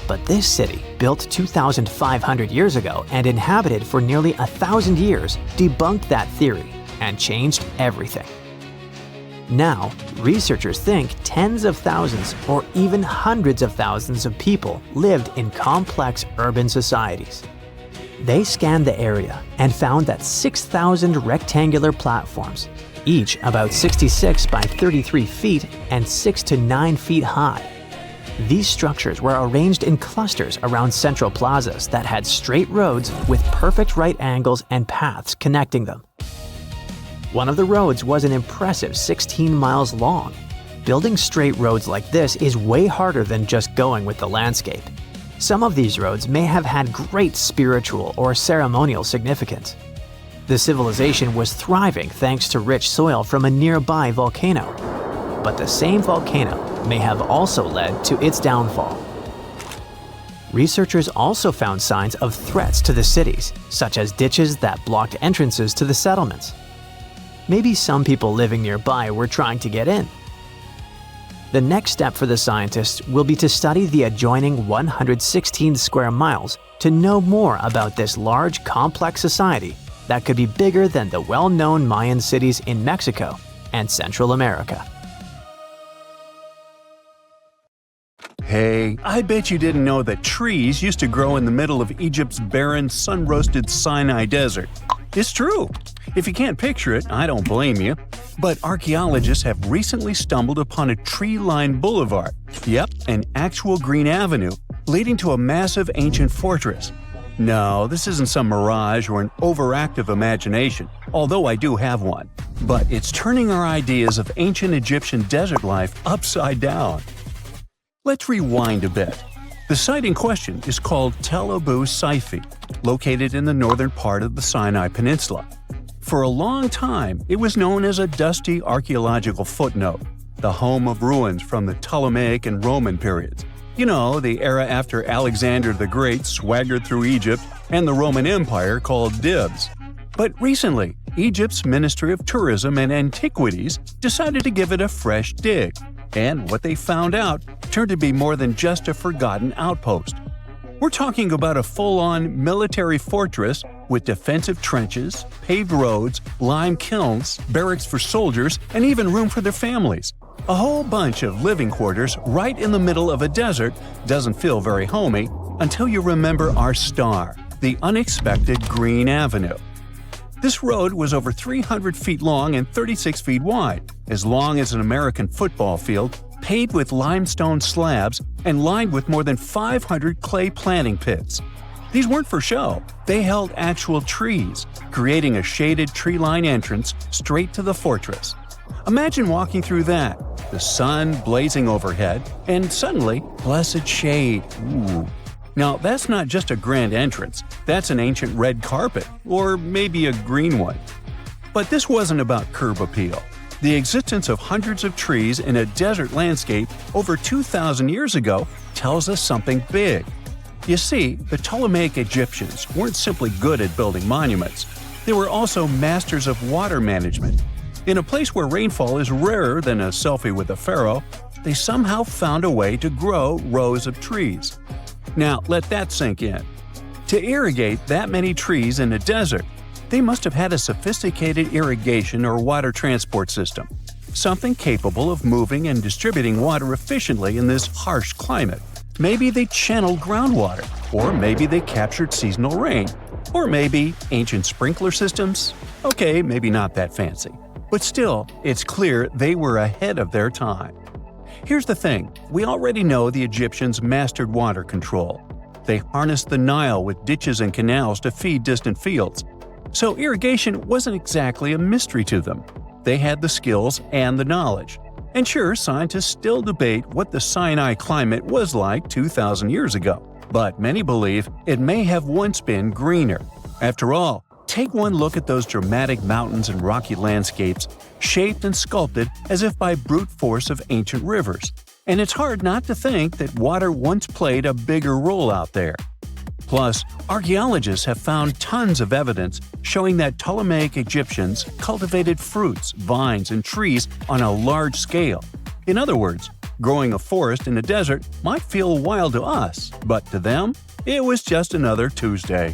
But this city, built 2,500 years ago and inhabited for nearly 1,000 years, debunked that theory and changed everything. Now, researchers think tens of thousands or even hundreds of thousands of people lived in complex urban societies. They scanned the area and found that 6,000 rectangular platforms, each about 66 by 33 feet and 6 to 9 feet high. These structures were arranged in clusters around central plazas that had straight roads with perfect right angles and paths connecting them. One of the roads was an impressive 16 miles long. Building straight roads like this is way harder than just going with the landscape. Some of these roads may have had great spiritual or ceremonial significance. The civilization was thriving thanks to rich soil from a nearby volcano. But the same volcano may have also led to its downfall. Researchers also found signs of threats to the cities, such as ditches that blocked entrances to the settlements. Maybe some people living nearby were trying to get in. The next step for the scientists will be to study the adjoining 116 square miles to know more about this large, complex society that could be bigger than the well-known Mayan cities in Mexico and Central America. Hey, I bet you didn't know that trees used to grow in the middle of Egypt's barren, sun-roasted Sinai desert. It's true. If you can't picture it, I don't blame you. But archaeologists have recently stumbled upon a tree-lined boulevard. Yep, an actual green avenue, leading to a massive ancient fortress. No, this isn't some mirage or an overactive imagination, although I do have one. But it's turning our ideas of ancient Egyptian desert life upside down. Let's rewind a bit. The site in question is called Tel Abu Sifi, located in the northern part of the Sinai Peninsula. For a long time, it was known as a dusty archaeological footnote, the home of ruins from the Ptolemaic and Roman periods. You know, the era after Alexander the Great swaggered through Egypt and the Roman Empire called dibs. But recently, Egypt's Ministry of Tourism and Antiquities decided to give it a fresh dig, and what they found out turned to be more than just a forgotten outpost. We're talking about a full-on military fortress with defensive trenches, paved roads, lime kilns, barracks for soldiers, and even room for their families. A whole bunch of living quarters right in the middle of a desert doesn't feel very homey until you remember our star, the unexpected Green Avenue. This road was over 300 feet long and 36 feet wide, as long as an American football field, paved with limestone slabs and lined with more than 500 clay planting pits. These weren't for show, they held actual trees, creating a shaded tree-line entrance straight to the fortress. Imagine walking through that, the sun blazing overhead, and suddenly, blessed shade. Ooh. Now, that's not just a grand entrance, that's an ancient red carpet, or maybe a green one. But this wasn't about curb appeal. The existence of hundreds of trees in a desert landscape over 2,000 years ago tells us something big. You see, the Ptolemaic Egyptians weren't simply good at building monuments. They were also masters of water management. In a place where rainfall is rarer than a selfie with a pharaoh, they somehow found a way to grow rows of trees. Now, let that sink in. To irrigate that many trees in a desert, they must have had a sophisticated irrigation or water transport system, something capable of moving and distributing water efficiently in this harsh climate. Maybe they channeled groundwater, or maybe they captured seasonal rain, or maybe ancient sprinkler systems. Okay, maybe not that fancy. But still, it's clear they were ahead of their time. Here's the thing, we already know the Egyptians mastered water control. They harnessed the Nile with ditches and canals to feed distant fields. So irrigation wasn't exactly a mystery to them. They had the skills and the knowledge. And sure, scientists still debate what the Sinai climate was like 2,000 years ago. But many believe it may have once been greener. After all, take one look at those dramatic mountains and rocky landscapes, shaped and sculpted as if by brute force of ancient rivers. And it's hard not to think that water once played a bigger role out there. Plus, archaeologists have found tons of evidence showing that Ptolemaic Egyptians cultivated fruits, vines, and trees on a large scale. In other words, growing a forest in a desert might feel wild to us, but to them, it was just another Tuesday.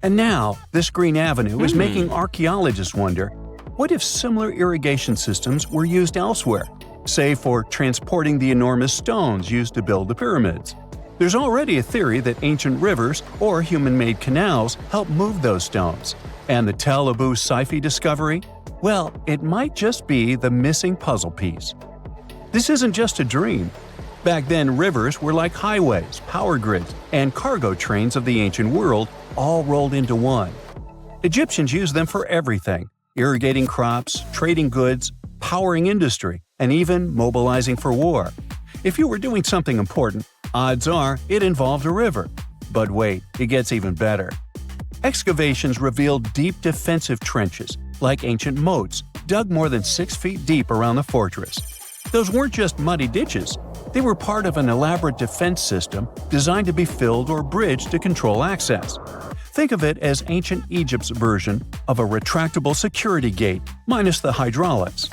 And now, this Green Avenue is making archaeologists wonder, what if similar irrigation systems were used elsewhere, say for transporting the enormous stones used to build the pyramids? There's already a theory that ancient rivers or human-made canals helped move those stones. And the Tel Abu Sifi discovery? Well, it might just be the missing puzzle piece. This isn't just a dream. Back then, rivers were like highways, power grids, and cargo trains of the ancient world, all rolled into one. Egyptians used them for everything – irrigating crops, trading goods, powering industry, and even mobilizing for war. If you were doing something important, odds are it involved a river. But wait, it gets even better. Excavations revealed deep defensive trenches, like ancient moats, dug more than 6 feet deep around the fortress. Those weren't just muddy ditches. They were part of an elaborate defense system designed to be filled or bridged to control access. Think of it as ancient Egypt's version of a retractable security gate, minus the hydraulics.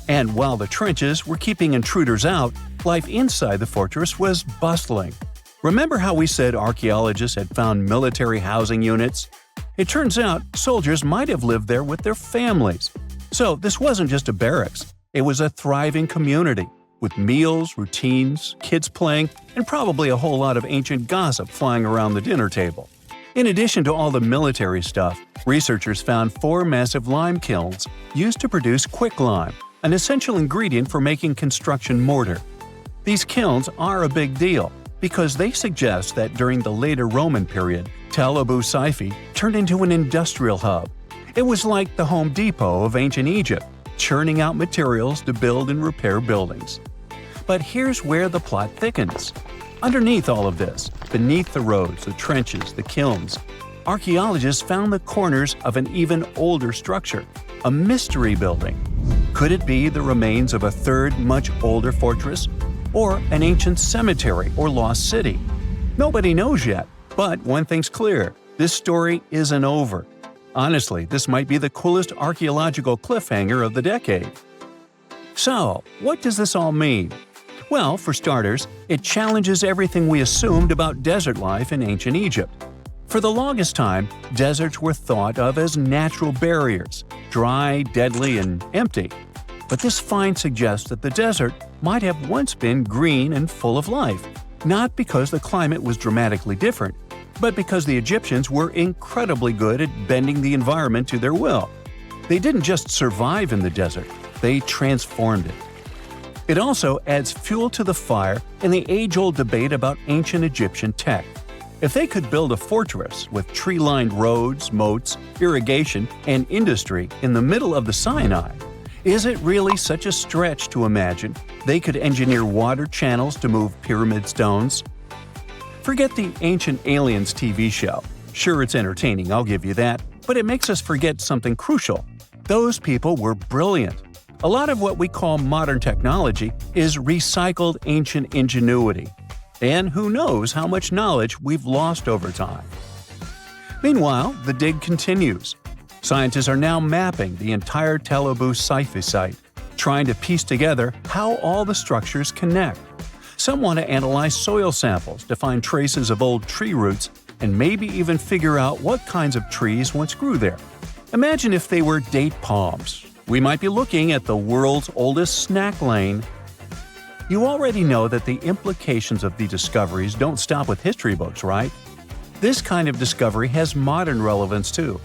And while the trenches were keeping intruders out, life inside the fortress was bustling. Remember how we said archaeologists had found military housing units? It turns out soldiers might have lived there with their families. So this wasn't just a barracks, it was a thriving community, with meals, routines, kids playing, and probably a whole lot of ancient gossip flying around the dinner table. In addition to all the military stuff, researchers found 4 massive lime kilns used to produce quicklime, an essential ingredient for making construction mortar. These kilns are a big deal because they suggest that during the later Roman period, Tel Abu Sifi turned into an industrial hub. It was like the Home Depot of ancient Egypt, churning out materials to build and repair buildings. But here's where the plot thickens. Underneath all of this, beneath the roads, the trenches, the kilns, archaeologists found the corners of an even older structure, a mystery building. Could it be the remains of a third, much older fortress? Or an ancient cemetery or lost city? Nobody knows yet, but one thing's clear, this story isn't over. Honestly, this might be the coolest archaeological cliffhanger of the decade. So, what does this all mean? Well, for starters, it challenges everything we assumed about desert life in ancient Egypt. For the longest time, deserts were thought of as natural barriers, dry, deadly, and empty. But this find suggests that the desert might have once been green and full of life, not because the climate was dramatically different, but because the Egyptians were incredibly good at bending the environment to their will. They didn't just survive in the desert, they transformed it. It also adds fuel to the fire in the age-old debate about ancient Egyptian tech. If they could build a fortress with tree-lined roads, moats, irrigation, and industry in the middle of the Sinai, is it really such a stretch to imagine they could engineer water channels to move pyramid stones? Forget the Ancient Aliens TV show. Sure, it's entertaining, I'll give you that, but it makes us forget something crucial. Those people were brilliant. A lot of what we call modern technology is recycled ancient ingenuity. And who knows how much knowledge we've lost over time. Meanwhile, the dig continues. Scientists are now mapping the entire Tel Abu Sifi site, trying to piece together how all the structures connect. Some want to analyze soil samples to find traces of old tree roots and maybe even figure out what kinds of trees once grew there. Imagine if they were date palms. We might be looking at the world's oldest snack lane. You already know that the implications of the discoveries don't stop with history books, right? This kind of discovery has modern relevance too.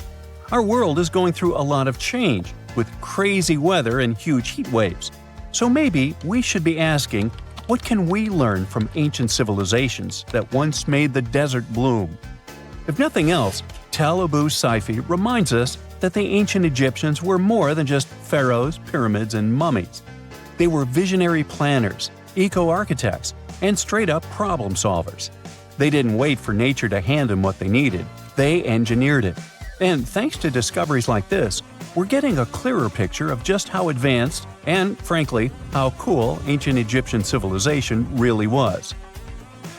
Our world is going through a lot of change, with crazy weather and huge heat waves. So maybe we should be asking, what can we learn from ancient civilizations that once made the desert bloom? If nothing else, Tel Abu Sifi reminds us that the ancient Egyptians were more than just pharaohs, pyramids, and mummies. They were visionary planners, eco-architects, and straight-up problem solvers. They didn't wait for nature to hand them what they needed, they engineered it. And thanks to discoveries like this, we're getting a clearer picture of just how advanced and, frankly, how cool ancient Egyptian civilization really was.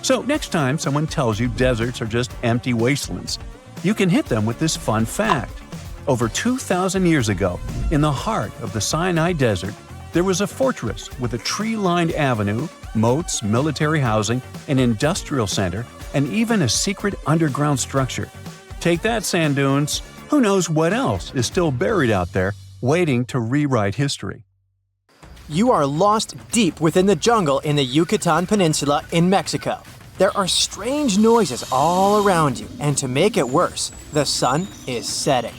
So next time someone tells you deserts are just empty wastelands, you can hit them with this fun fact. Over 2,000 years ago, in the heart of the Sinai Desert, there was a fortress with a tree-lined avenue, moats, military housing, an industrial center, and even a secret underground structure. Take that, sand dunes! Who knows what else is still buried out there, waiting to rewrite history? You are lost deep within the jungle in the Yucatan Peninsula in Mexico. There are strange noises all around you, and to make it worse, the sun is setting.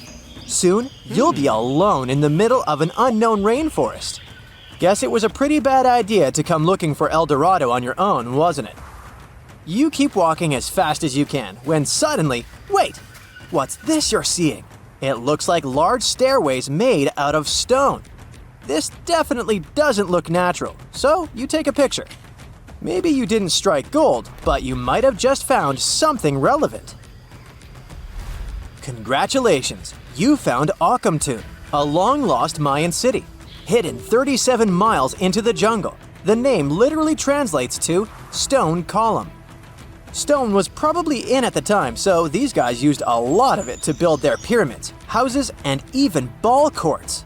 Soon, you'll be alone in the middle of an unknown rainforest. Guess it was a pretty bad idea to come looking for El Dorado on your own, wasn't it? You keep walking as fast as you can, when suddenly, wait! What's this you're seeing? It looks like large stairways made out of stone. This definitely doesn't look natural, so you take a picture. Maybe you didn't strike gold, but you might have just found something relevant. Congratulations! You found Akkadian, a long-lost Mayan city, hidden 37 miles into the jungle. The name literally translates to stone column. Stone was probably in at the time, so these guys used a lot of it to build their pyramids, houses, and even ball courts.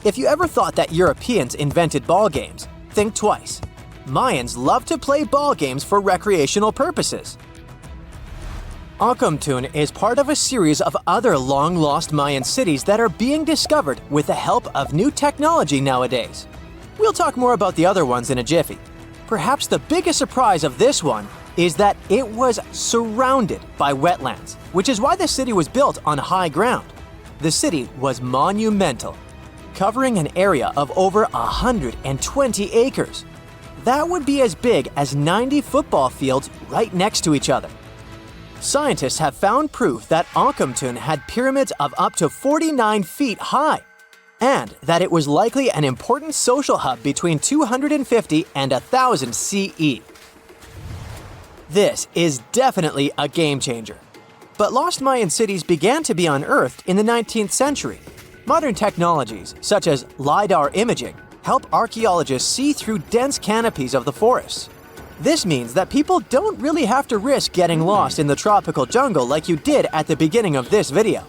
If you ever thought that Europeans invented ball games, think twice. Mayans loved to play ball games for recreational purposes. Akkadian is part of a series of other long-lost Mayan cities that are being discovered with the help of new technology nowadays. We'll talk more about the other ones in a jiffy. Perhaps the biggest surprise of this one is that it was surrounded by wetlands, which is why the city was built on high ground. The city was monumental, covering an area of over 120 acres. That would be as big as 90 football fields right next to each other. Scientists have found proof that Akkadian had pyramids of up to 49 feet high, and that it was likely an important social hub between 250 and 1000 CE. This is definitely a game changer. But lost Mayan cities began to be unearthed in the 19th century. Modern technologies, such as LiDAR imaging, help archaeologists see through dense canopies of the forests. This means that people don't really have to risk getting lost in the tropical jungle like you did at the beginning of this video.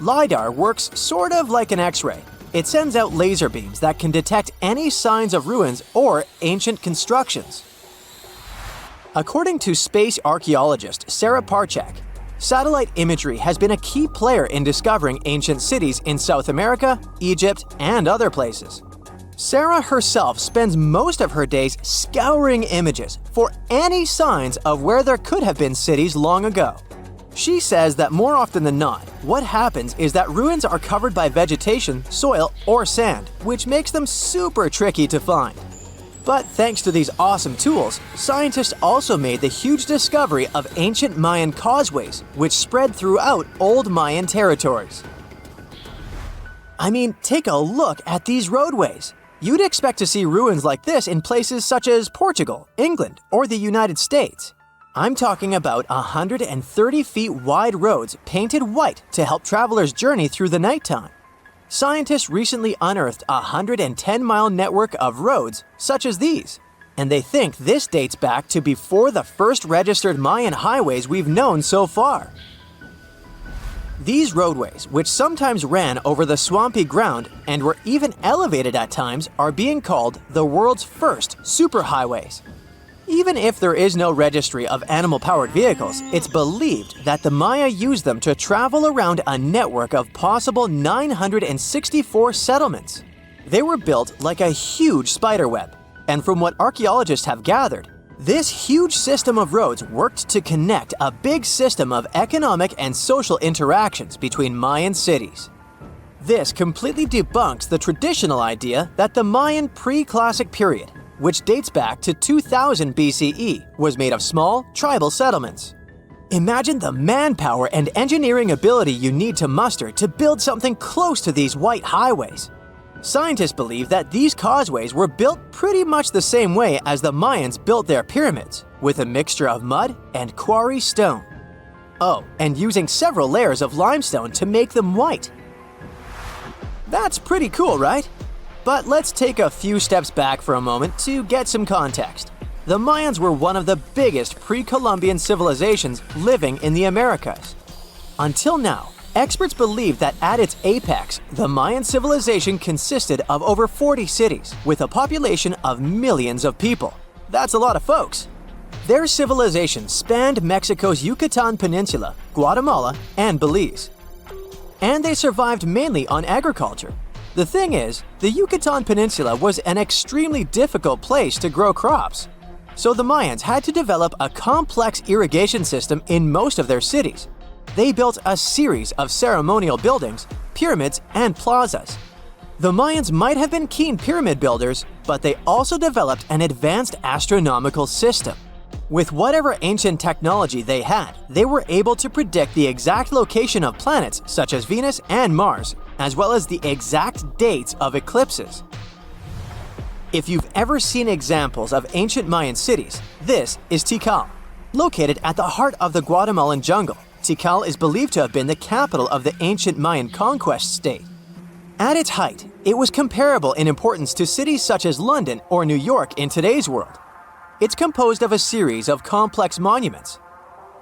LiDAR works sort of like an X-ray. It sends out laser beams that can detect any signs of ruins or ancient constructions. According to space archaeologist Sarah Parchak, satellite imagery has been a key player in discovering ancient cities in South America, Egypt, and other places. Sarah herself spends most of her days scouring images for any signs of where there could have been cities long ago. She says that more often than not, what happens is that ruins are covered by vegetation, soil, or sand, which makes them super tricky to find. But thanks to these awesome tools, scientists also made the huge discovery of ancient Mayan causeways, which spread throughout old Mayan territories. I mean, take a look at these roadways. You'd expect to see ruins like this in places such as Portugal, England, or the United States. I'm talking about 130 feet wide roads painted white to help travelers journey through the nighttime. Scientists recently unearthed a 110-mile network of roads such as these, and they think this dates back to before the first registered Mayan highways we've known so far. These roadways, which sometimes ran over the swampy ground and were even elevated at times, are being called the world's first superhighways. Even if there is no registry of animal-powered vehicles, it's believed that the Maya used them to travel around a network of possible 964 settlements. They were built like a huge spiderweb, and from what archaeologists have gathered, this huge system of roads worked to connect a big system of economic and social interactions between Mayan cities. This completely debunks the traditional idea that the Mayan pre-classic period, which dates back to 2000 BCE, was made of small, tribal settlements. Imagine the manpower and engineering ability you need to muster to build something close to these white highways. Scientists believe that these causeways were built pretty much the same way as the Mayans built their pyramids, with a mixture of mud and quarry stone. Oh, and using several layers of limestone to make them white. That's pretty cool, right? But let's take a few steps back for a moment to get some context. The Mayans were one of the biggest pre-Columbian civilizations living in the Americas. Until now, experts believe that at its apex, the Mayan civilization consisted of over 40 cities with a population of millions of people. That's a lot of folks. Their civilization spanned Mexico's Yucatan Peninsula, Guatemala, and Belize. And they survived mainly on agriculture. The thing is, the Yucatan Peninsula was an extremely difficult place to grow crops. So the Mayans had to develop a complex irrigation system in most of their cities. They built a series of ceremonial buildings, pyramids, and plazas. The Mayans might have been keen pyramid builders, but they also developed an advanced astronomical system. With whatever ancient technology they had, they were able to predict the exact location of planets such as Venus and Mars, as well as the exact dates of eclipses. If you've ever seen examples of ancient Mayan cities, this is Tikal. Located at the heart of the Guatemalan jungle, Tikal is believed to have been the capital of the ancient Mayan conquest state. At its height, it was comparable in importance to cities such as London or New York in today's world. It's composed of a series of complex monuments.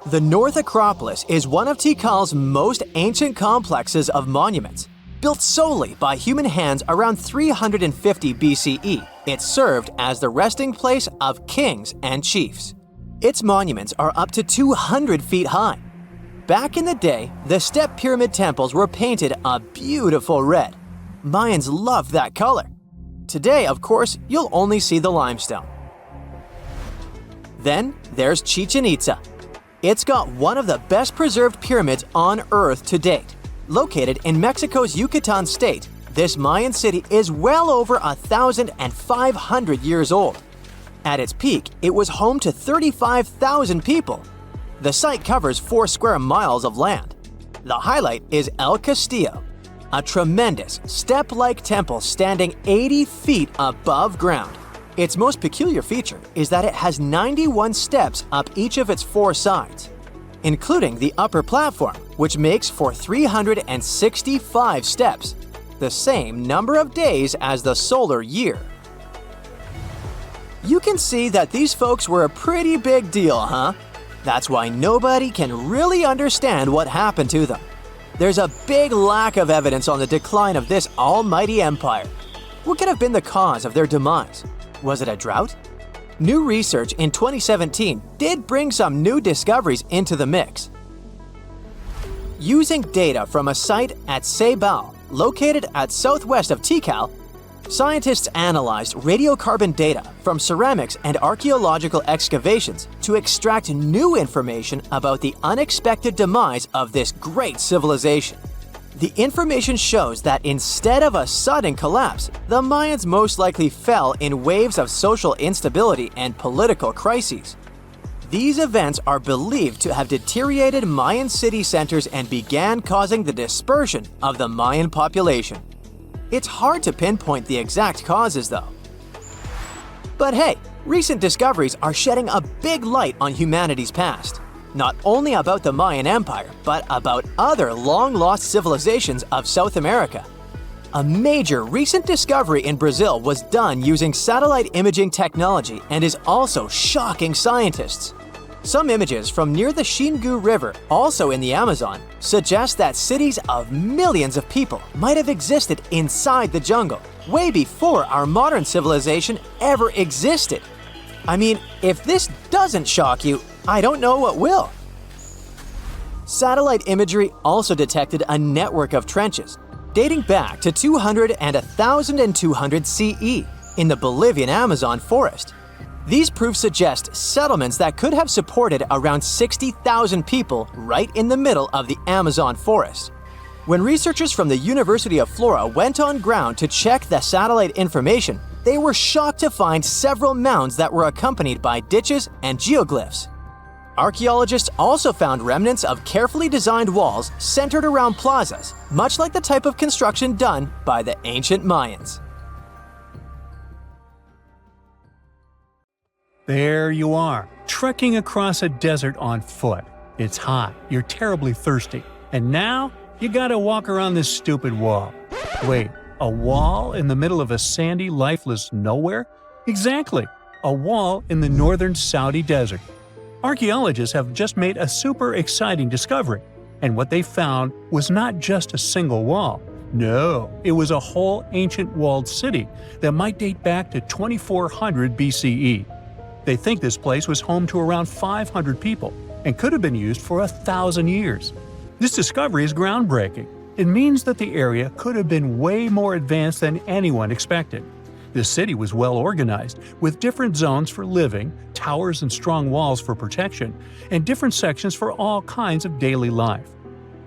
The North Acropolis is one of Tikal's most ancient complexes of monuments. Built solely by human hands around 350 BCE, it served as the resting place of kings and chiefs. Its monuments are up to 200 feet high. Back in the day, the step pyramid temples were painted a beautiful red. Mayans loved that color. Today, of course, you'll only see the limestone. Then there's Chichen Itza. It's got one of the best preserved pyramids on Earth to date. Located in Mexico's Yucatan state, this Mayan city is well over 1,500 years old. At its peak, it was home to 35,000 people. The site covers 4 square miles of land. The highlight is El Castillo, a tremendous step-like temple standing 80 feet above ground. Its most peculiar feature is that it has 91 steps up each of its 4 sides, including the upper platform, which makes for 365 steps, the same number of days as the solar year. You can see that these folks were a pretty big deal, huh? That's why nobody can really understand what happened to them. there's a big lack of evidence on the decline of this almighty empire. What could have been the cause of their demise? Was it a drought? New research in 2017 did bring some new discoveries into the mix. Using data from a site at Sak B'alan, located at southwest of Tikal, scientists analyzed radiocarbon data from ceramics and archaeological excavations to extract new information about the unexpected demise of this great civilization. The information shows that instead of a sudden collapse, the Mayans most likely fell in waves of social instability and political crises. These events are believed to have deteriorated Mayan city centers and began causing the dispersion of the Mayan population. It's hard to pinpoint the exact causes, though. But hey, recent discoveries are shedding a big light on humanity's past. Not only about the Mayan Empire, but about other long-lost civilizations of South America. A major recent discovery in Brazil was done using satellite imaging technology and is also shocking scientists. Some images from near the Xingu River, also in the Amazon, suggest that cities of millions of people might have existed inside the jungle, way before our modern civilization ever existed. I mean, if this doesn't shock you, I don't know what will. Satellite imagery also detected a network of trenches dating back to 200 and 1200 CE in the Bolivian Amazon forest. These proofs suggest settlements that could have supported around 60,000 people right in the middle of the Amazon forest. When researchers from the University of Florida went on ground to check the satellite information, they were shocked to find several mounds that were accompanied by ditches and geoglyphs. Archaeologists also found remnants of carefully designed walls centered around plazas, much like the type of construction done by the ancient Mayans. There you are, trekking across a desert on foot. It's hot, you're terribly thirsty, and now you gotta walk around this stupid wall. Wait, a wall in the middle of a sandy, lifeless nowhere? Exactly, a wall in the northern Saudi desert. Archaeologists have just made a super exciting discovery, and what they found was not just a single wall. No, it was a whole ancient walled city that might date back to 2400 BCE. They think this place was home to around 500 people and could have been used for 1,000 years. This discovery is groundbreaking. It means that the area could have been way more advanced than anyone expected. The city was well organized, with different zones for living, towers and strong walls for protection, and different sections for all kinds of daily life.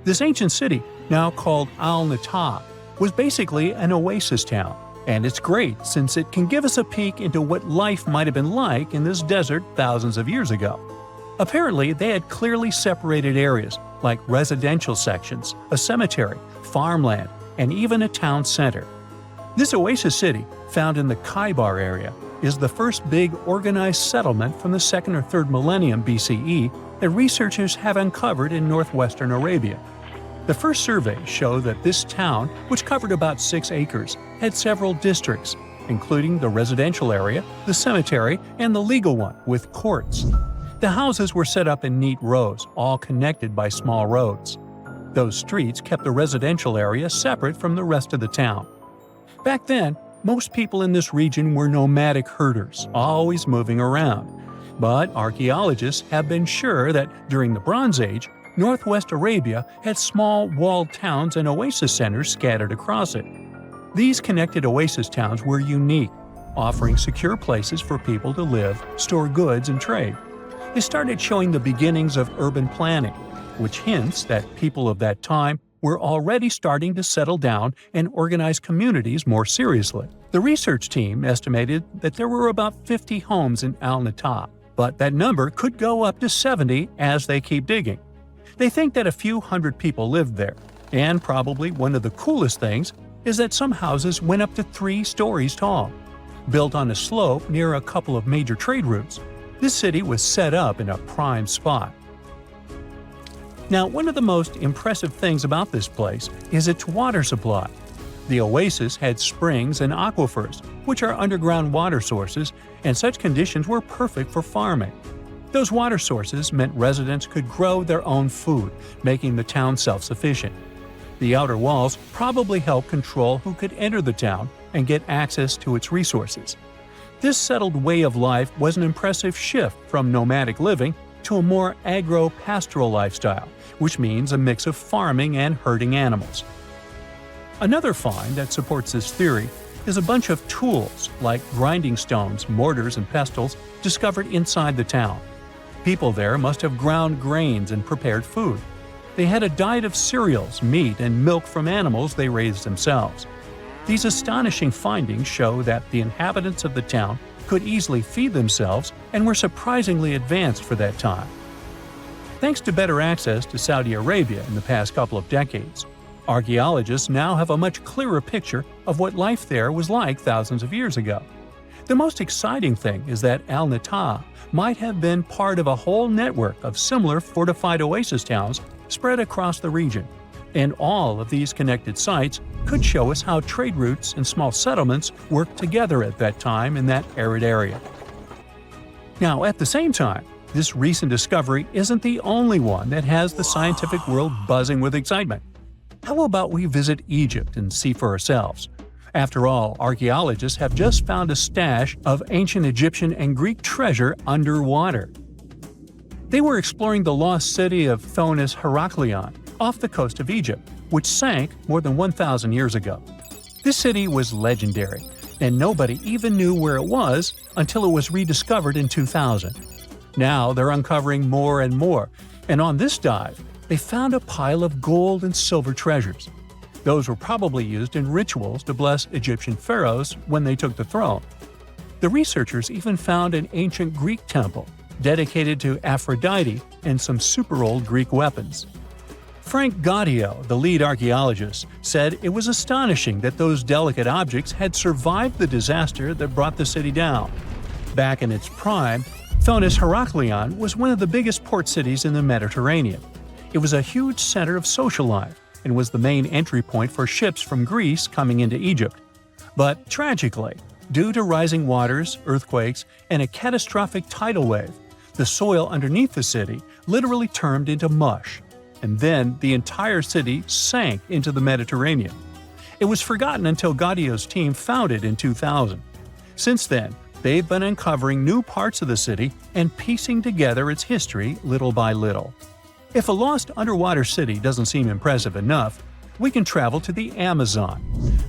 This ancient city, now called Al-Nata, was basically an oasis town. And it's great since it can give us a peek into what life might have been like in this desert thousands of years ago. Apparently, they had clearly separated areas, like residential sections, a cemetery, farmland, and even a town center. This oasis city, found in the Khaybar area, is the first big organized settlement from the 2nd or 3rd millennium BCE that researchers have uncovered in northwestern Arabia. The first surveys show that this town, which covered about 6 acres, had several districts, including the residential area, the cemetery, and the legal one, with courts. The houses were set up in neat rows, all connected by small roads. Those streets kept the residential area separate from the rest of the town. Back then, most people in this region were nomadic herders, always moving around. But archaeologists have been sure that during the Bronze Age, Northwest Arabia had small walled towns and oasis centers scattered across it. These connected oasis towns were unique, offering secure places for people to live, store goods, and trade. They started showing the beginnings of urban planning, which hints that people of that time were already starting to settle down and organize communities more seriously. The research team estimated that there were about 50 homes in Al-Nata, but that number could go up to 70 as they keep digging. They think that a few hundred people lived there, and probably one of the coolest things is that some houses went up to 3 stories tall. Built on a slope near a couple of major trade routes, this city was set up in a prime spot. Now, one of the most impressive things about this place is its water supply. The oasis had springs and aquifers, which are underground water sources, and such conditions were perfect for farming. Those water sources meant residents could grow their own food, making the town self-sufficient. The outer walls probably helped control who could enter the town and get access to its resources. This settled way of life was an impressive shift from nomadic living to a more agro-pastoral lifestyle, which means a mix of farming and herding animals. Another find that supports this theory is a bunch of tools like grinding stones, mortars, and pestles discovered inside the town. People there must have ground grains and prepared food. They had a diet of cereals, meat, and milk from animals they raised themselves. These astonishing findings show that the inhabitants of the town could easily feed themselves and were surprisingly advanced for that time. Thanks to better access to Saudi Arabia in the past couple of decades, archaeologists now have a much clearer picture of what life there was like thousands of years ago. The most exciting thing is that Al-Nata might have been part of a whole network of similar fortified oasis towns spread across the region, and all of these connected sites could show us how trade routes and small settlements worked together at that time in that arid area. Now, at the same time, this recent discovery isn't the only one that has the scientific world buzzing with excitement. How about we visit Egypt and see for ourselves? After all, archaeologists have just found a stash of ancient Egyptian and Greek treasure underwater. They were exploring the lost city of Thonis-Heracleion off the coast of Egypt, which sank more than 1,000 years ago. This city was legendary, and nobody even knew where it was until it was rediscovered in 2000. Now they're uncovering more and more, and on this dive, they found a pile of gold and silver treasures. Those were probably used in rituals to bless Egyptian pharaohs when they took the throne. The researchers even found an ancient Greek temple dedicated to Aphrodite and some super old Greek weapons. Frank Gaudio, the lead archaeologist, said it was astonishing that those delicate objects had survived the disaster that brought the city down. Back in its prime, Thonis-Heracleion was one of the biggest port cities in the Mediterranean. It was a huge center of social life and was the main entry point for ships from Greece coming into Egypt. But tragically, due to rising waters, earthquakes, and a catastrophic tidal wave, the soil underneath the city literally turned into mush, and then the entire city sank into the Mediterranean. It was forgotten until Gaudio's team found it in 2000. Since then, they've been uncovering new parts of the city and piecing together its history little by little. If a lost underwater city doesn't seem impressive enough, we can travel to the Amazon.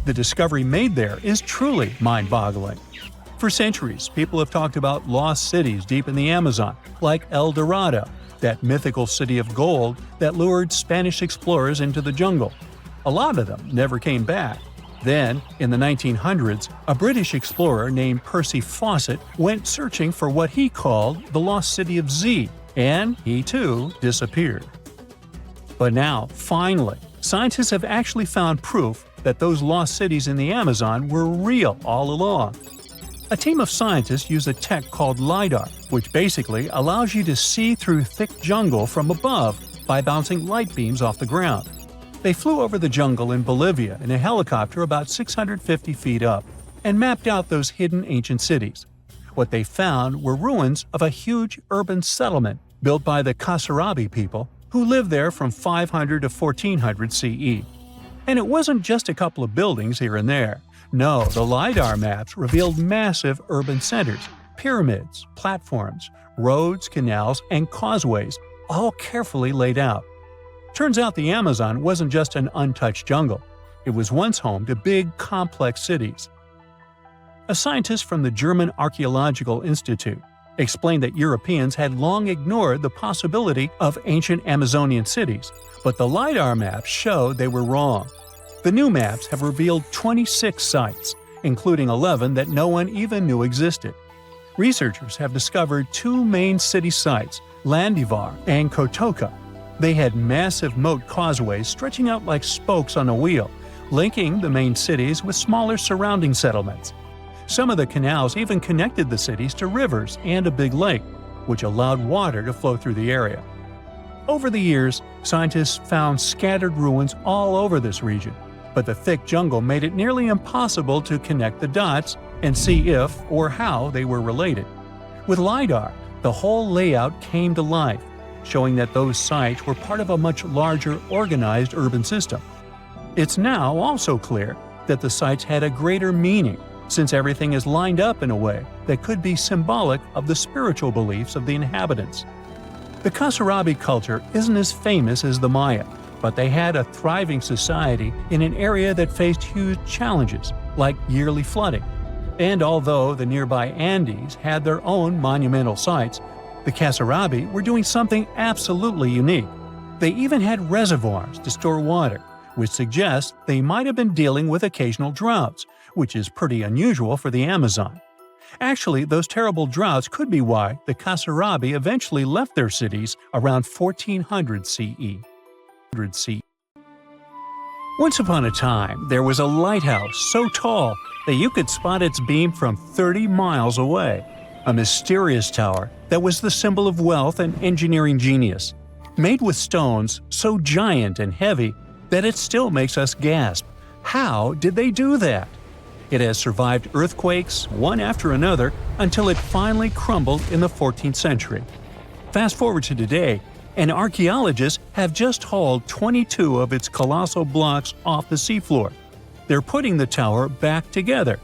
The discovery made there is truly mind-boggling. For centuries, people have talked about lost cities deep in the Amazon, like El Dorado, that mythical city of gold that lured Spanish explorers into the jungle. A lot of them never came back. Then, in the 1900s, a British explorer named Percy Fawcett went searching for what he called the lost city of Z, and he too disappeared. But now, finally, scientists have actually found proof that those lost cities in the Amazon were real all along. A team of scientists use a tech called LiDAR, which basically allows you to see through thick jungle from above by bouncing light beams off the ground. They flew over the jungle in Bolivia in a helicopter about 650 feet up and mapped out those hidden ancient cities. What they found were ruins of a huge urban settlement built by the Kasarabi people who lived there from 500 to 1400 CE. And it wasn't just a couple of buildings here and there. No, the LiDAR maps revealed massive urban centers, pyramids, platforms, roads, canals, and causeways, all carefully laid out. Turns out the Amazon wasn't just an untouched jungle. It was once home to big, complex cities. A scientist from the German Archaeological Institute explained that Europeans had long ignored the possibility of ancient Amazonian cities, but the LiDAR maps showed they were wrong. The new maps have revealed 26 sites, including 11 that no one even knew existed. Researchers have discovered two main city sites, Landivar and Kotoka. They had massive moat causeways stretching out like spokes on a wheel, linking the main cities with smaller surrounding settlements. Some of the canals even connected the cities to rivers and a big lake, which allowed water to flow through the area. Over the years, scientists found scattered ruins all over this region, but the thick jungle made it nearly impossible to connect the dots and see if or how they were related. With LiDAR, the whole layout came to life, showing that those sites were part of a much larger organized urban system. It's now also clear that the sites had a greater meaning, since everything is lined up in a way that could be symbolic of the spiritual beliefs of the inhabitants. The Kasarabi culture isn't as famous as the Maya, but they had a thriving society in an area that faced huge challenges, like yearly flooding. And although the nearby Andes had their own monumental sites, the Kasarabi were doing something absolutely unique. They even had reservoirs to store water, which suggests they might have been dealing with occasional droughts, which is pretty unusual for the Amazon. Actually, those terrible droughts could be why the Kasarabi eventually left their cities around 1400 CE. Once upon a time, there was a lighthouse so tall that you could spot its beam from 30 miles away. A mysterious tower that was the symbol of wealth and engineering genius, made with stones so giant and heavy that it still makes us gasp. How did they do that? It has survived earthquakes, one after another, until it finally crumbled in the 14th century. Fast forward to today, and archaeologists have just hauled 22 of its colossal blocks off the seafloor. They're putting the tower back together,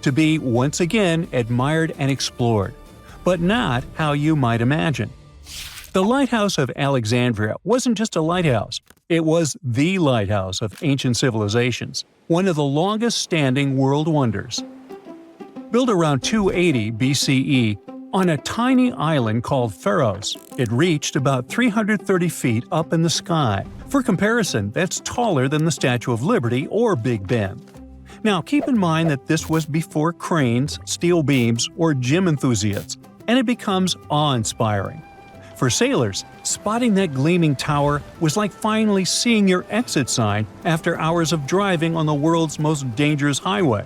to be once again admired and explored, but not how you might imagine. The Lighthouse of Alexandria wasn't just a lighthouse, it was the lighthouse of ancient civilizations, one of the longest-standing world wonders. Built around 280 BCE, on a tiny island called Pharos, it reached about 330 feet up in the sky. For comparison, that's taller than the Statue of Liberty or Big Ben. Now, keep in mind that this was before cranes, steel beams, or gym enthusiasts, and it becomes awe-inspiring. For sailors, spotting that gleaming tower was like finally seeing your exit sign after hours of driving on the world's most dangerous highway.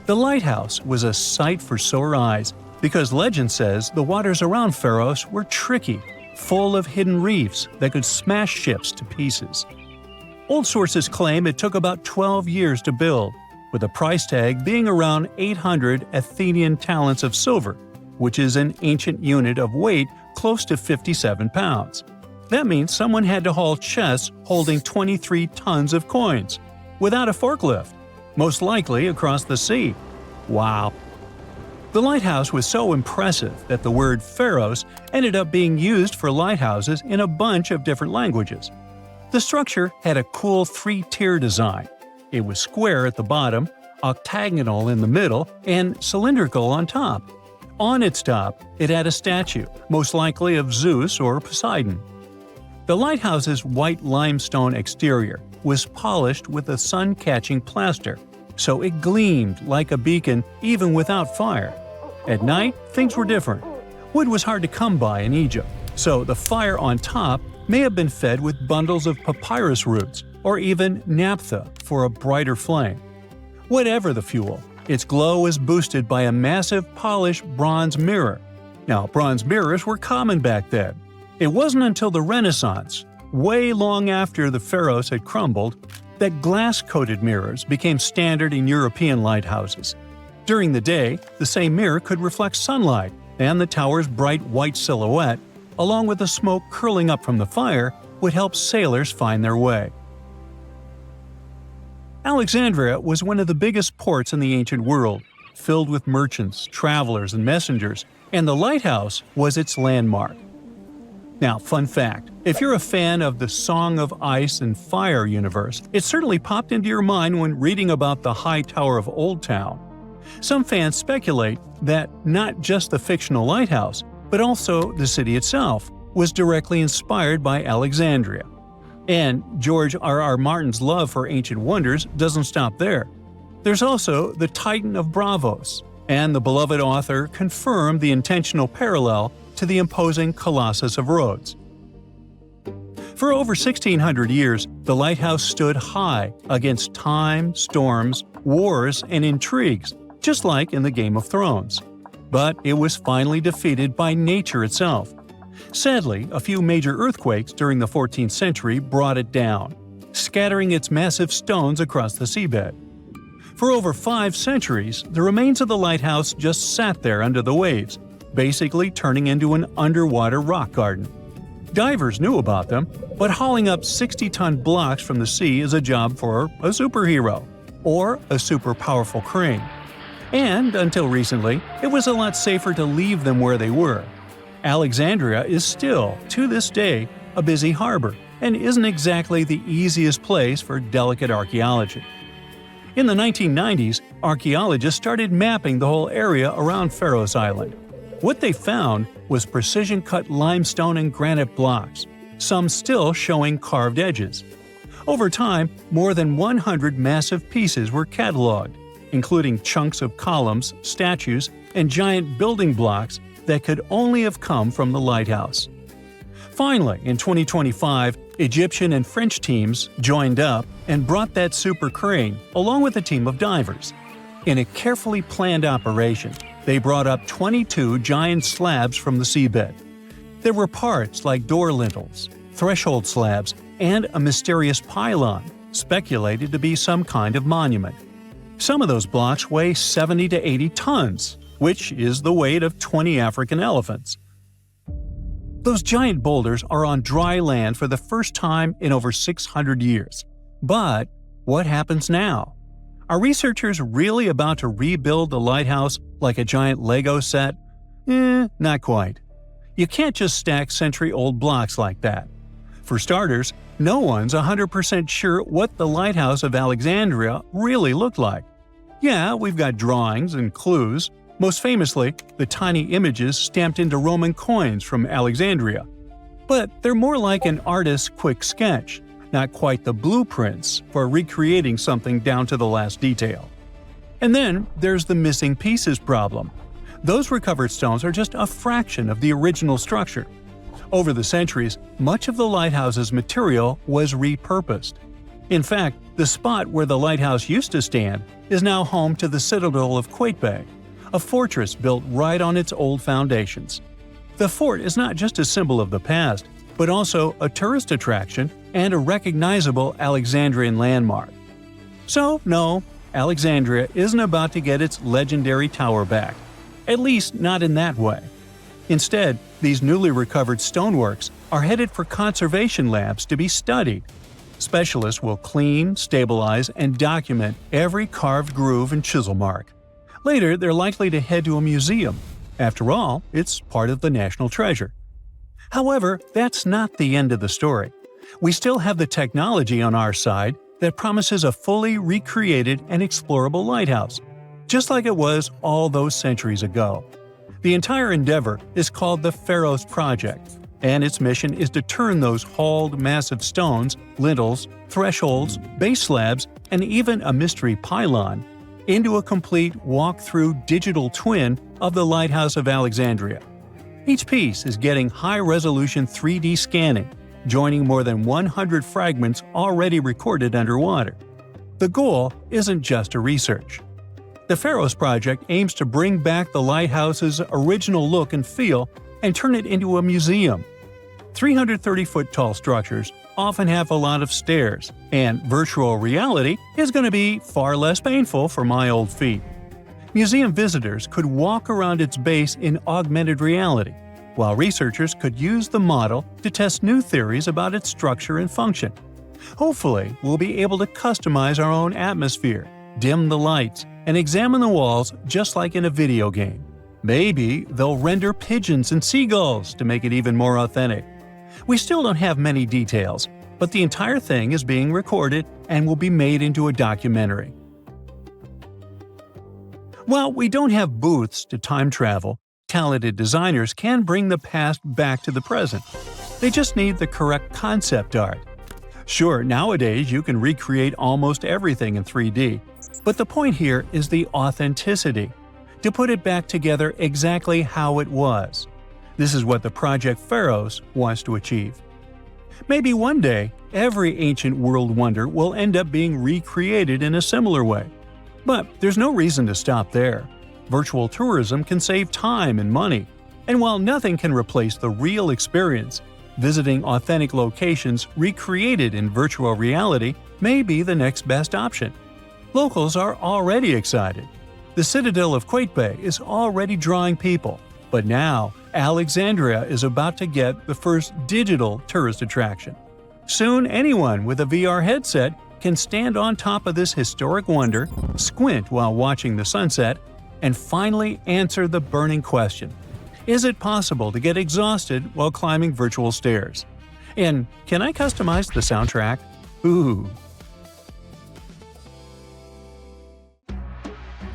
The lighthouse was a sight for sore eyes, because legend says the waters around Pharos were tricky, full of hidden reefs that could smash ships to pieces. Old sources claim it took about 12 years to build, with the price tag being around 800 Athenian talents of silver, which is an ancient unit of weight close to 57 pounds. That means someone had to haul chests holding 23 tons of coins, without a forklift, most likely across the sea. Wow! The lighthouse was so impressive that the word Pharos ended up being used for lighthouses in a bunch of different languages. The structure had a cool three-tier design. It was square at the bottom, octagonal in the middle, and cylindrical on top. On its top, it had a statue, most likely of Zeus or Poseidon. The lighthouse's white limestone exterior was polished with a sun-catching plaster, so it gleamed like a beacon even without fire. At night, things were different. Wood was hard to come by in Egypt, so the fire on top may have been fed with bundles of papyrus roots or even naphtha for a brighter flame. Whatever the fuel, its glow was boosted by a massive polished bronze mirror. Now, bronze mirrors were common back then. It wasn't until the Renaissance, way long after the Pharos had crumbled, that glass-coated mirrors became standard in European lighthouses. During the day, the same mirror could reflect sunlight, and the tower's bright white silhouette, along with the smoke curling up from the fire, would help sailors find their way. Alexandria was one of the biggest ports in the ancient world, filled with merchants, travelers, and messengers, and the lighthouse was its landmark. Now, fun fact, if you're a fan of the Song of Ice and Fire universe, it certainly popped into your mind when reading about the High Tower of Old Town. Some fans speculate that not just the fictional lighthouse, but also the city itself, was directly inspired by Alexandria. And George R.R. Martin's love for ancient wonders doesn't stop there. There's also the Titan of Bravos, and the beloved author confirmed the intentional parallel to the imposing Colossus of Rhodes. For over 1,600 years, the lighthouse stood high against time, storms, wars, and intrigues, just like in the Game of Thrones. But it was finally defeated by nature itself. Sadly, a few major earthquakes during the 14th century brought it down, scattering its massive stones across the seabed. For over 5 centuries, the remains of the lighthouse just sat there under the waves, basically turning into an underwater rock garden. Divers knew about them, but hauling up 60-ton blocks from the sea is a job for a superhero or a super powerful crane. And, until recently, it was a lot safer to leave them where they were. Alexandria is still, to this day, a busy harbor and isn't exactly the easiest place for delicate archaeology. In the 1990s, archaeologists started mapping the whole area around Pharos Island. What they found was precision-cut limestone and granite blocks, some still showing carved edges. Over time, more than 100 massive pieces were cataloged, including chunks of columns, statues, and giant building blocks that could only have come from the lighthouse. Finally, in 2025, Egyptian and French teams joined up and brought that super crane along with a team of divers. In a carefully planned operation, they brought up 22 giant slabs from the seabed. There were parts like door lintels, threshold slabs, and a mysterious pylon, speculated to be some kind of monument. Some of those blocks weigh 70 to 80 tons, which is the weight of 20 African elephants. Those giant boulders are on dry land for the first time in over 600 years. But what happens now? Are researchers really about to rebuild the lighthouse like a giant Lego set? Not quite. You can't just stack century-old blocks like that. For starters, no one's 100% sure what the lighthouse of Alexandria really looked like. Yeah, we've got drawings and clues, most famously the tiny images stamped into Roman coins from Alexandria. But they're more like an artist's quick sketch, not quite the blueprints for recreating something down to the last detail. And then there's the missing pieces problem. Those recovered stones are just a fraction of the original structure. Over the centuries, much of the lighthouse's material was repurposed. In fact, the spot where the lighthouse used to stand is now home to the citadel of Qaitbay, a fortress built right on its old foundations. The fort is not just a symbol of the past, but also a tourist attraction and a recognizable Alexandrian landmark. So, no, Alexandria isn't about to get its legendary tower back. At least not in that way. Instead, these newly recovered stoneworks are headed for conservation labs to be studied. Specialists will clean, stabilize, and document every carved groove and chisel mark. Later, they're likely to head to a museum. After all, it's part of the national treasure. However, that's not the end of the story. We still have the technology on our side that promises a fully recreated and explorable lighthouse, just like it was all those centuries ago. The entire endeavor is called the Pharos Project, and its mission is to turn those hauled massive stones, lintels, thresholds, base slabs, and even a mystery pylon into a complete walk-through digital twin of the Lighthouse of Alexandria. Each piece is getting high-resolution 3D scanning, joining more than 100 fragments already recorded underwater. The goal isn't just a research. The Pharos Project aims to bring back the lighthouse's original look and feel and turn it into a museum. 330-foot-tall structures often have a lot of stairs, and virtual reality is going to be far less painful for my old feet. Museum visitors could walk around its base in augmented reality, while researchers could use the model to test new theories about its structure and function. Hopefully, we'll be able to customize our own atmosphere, dim the lights, and examine the walls just like in a video game. Maybe they'll render pigeons and seagulls to make it even more authentic. We still don't have many details, but the entire thing is being recorded and will be made into a documentary. While we don't have booths to time travel, talented designers can bring the past back to the present. They just need the correct concept art. Sure, nowadays you can recreate almost everything in 3D, but the point here is the authenticity, to put it back together exactly how it was. This is what the Project Pharos wants to achieve. Maybe one day, every ancient world wonder will end up being recreated in a similar way. But there's no reason to stop there. Virtual tourism can save time and money, and while nothing can replace the real experience, visiting authentic locations recreated in virtual reality may be the next best option. Locals are already excited. The citadel of Qaitbay is already drawing people, but now, Alexandria is about to get the first digital tourist attraction. Soon, anyone with a VR headset can stand on top of this historic wonder, squint while watching the sunset, and finally answer the burning question: is it possible to get exhausted while climbing virtual stairs? And can I customize the soundtrack? Ooh.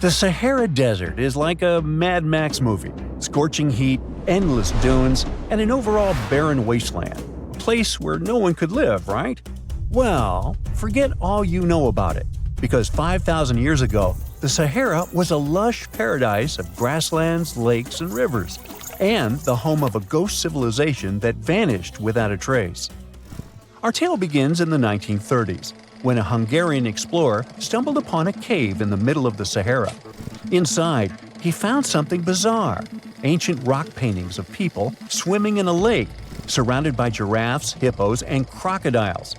The Sahara Desert is like a Mad Max movie. Scorching heat, endless dunes, and an overall barren wasteland. A place where no one could live, right? Well, forget all you know about it, because 5,000 years ago, the Sahara was a lush paradise of grasslands, lakes, and rivers, and the home of a ghost civilization that vanished without a trace. Our tale begins in the 1930s, when a Hungarian explorer stumbled upon a cave in the middle of the Sahara. Inside, he found something bizarre: ancient rock paintings of people swimming in a lake, surrounded by giraffes, hippos, and crocodiles.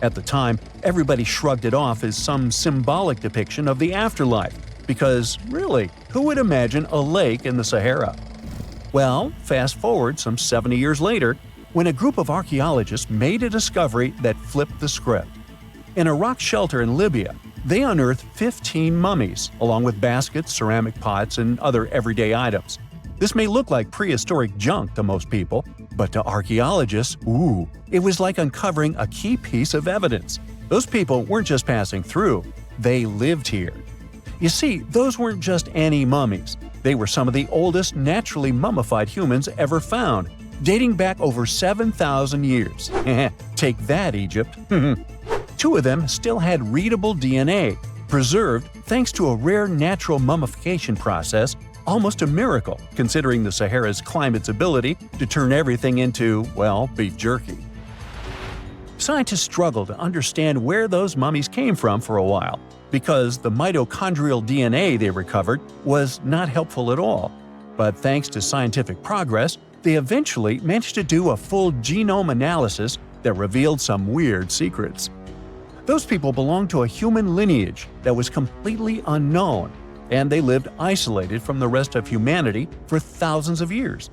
At the time, everybody shrugged it off as some symbolic depiction of the afterlife, because really, who would imagine a lake in the Sahara? Well, fast forward some 70 years later, when a group of archaeologists made a discovery that flipped the script. In a rock shelter in Libya, they unearthed 15 mummies, along with baskets, ceramic pots, and other everyday items. This may look like prehistoric junk to most people, but to archaeologists, it was like uncovering a key piece of evidence. Those people weren't just passing through, they lived here. You see, those weren't just any mummies. They were some of the oldest naturally mummified humans ever found, dating back over 7,000 years. Take that, Egypt. 2 of them still had readable DNA, preserved thanks to a rare natural mummification process, almost a miracle considering the Sahara's climate's ability to turn everything into, well, beef jerky. Scientists struggled to understand where those mummies came from for a while, because the mitochondrial DNA they recovered was not helpful at all. But thanks to scientific progress, they eventually managed to do a full genome analysis that revealed some weird secrets. Those people belonged to a human lineage that was completely unknown, and they lived isolated from the rest of humanity for thousands of years.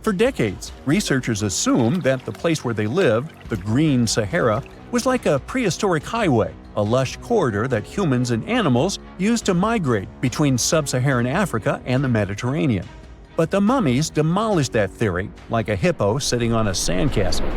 For decades, researchers assumed that the place where they lived, the Green Sahara, was like a prehistoric highway, a lush corridor that humans and animals used to migrate between sub-Saharan Africa and the Mediterranean. But the mummies demolished that theory, like a hippo sitting on a sandcastle.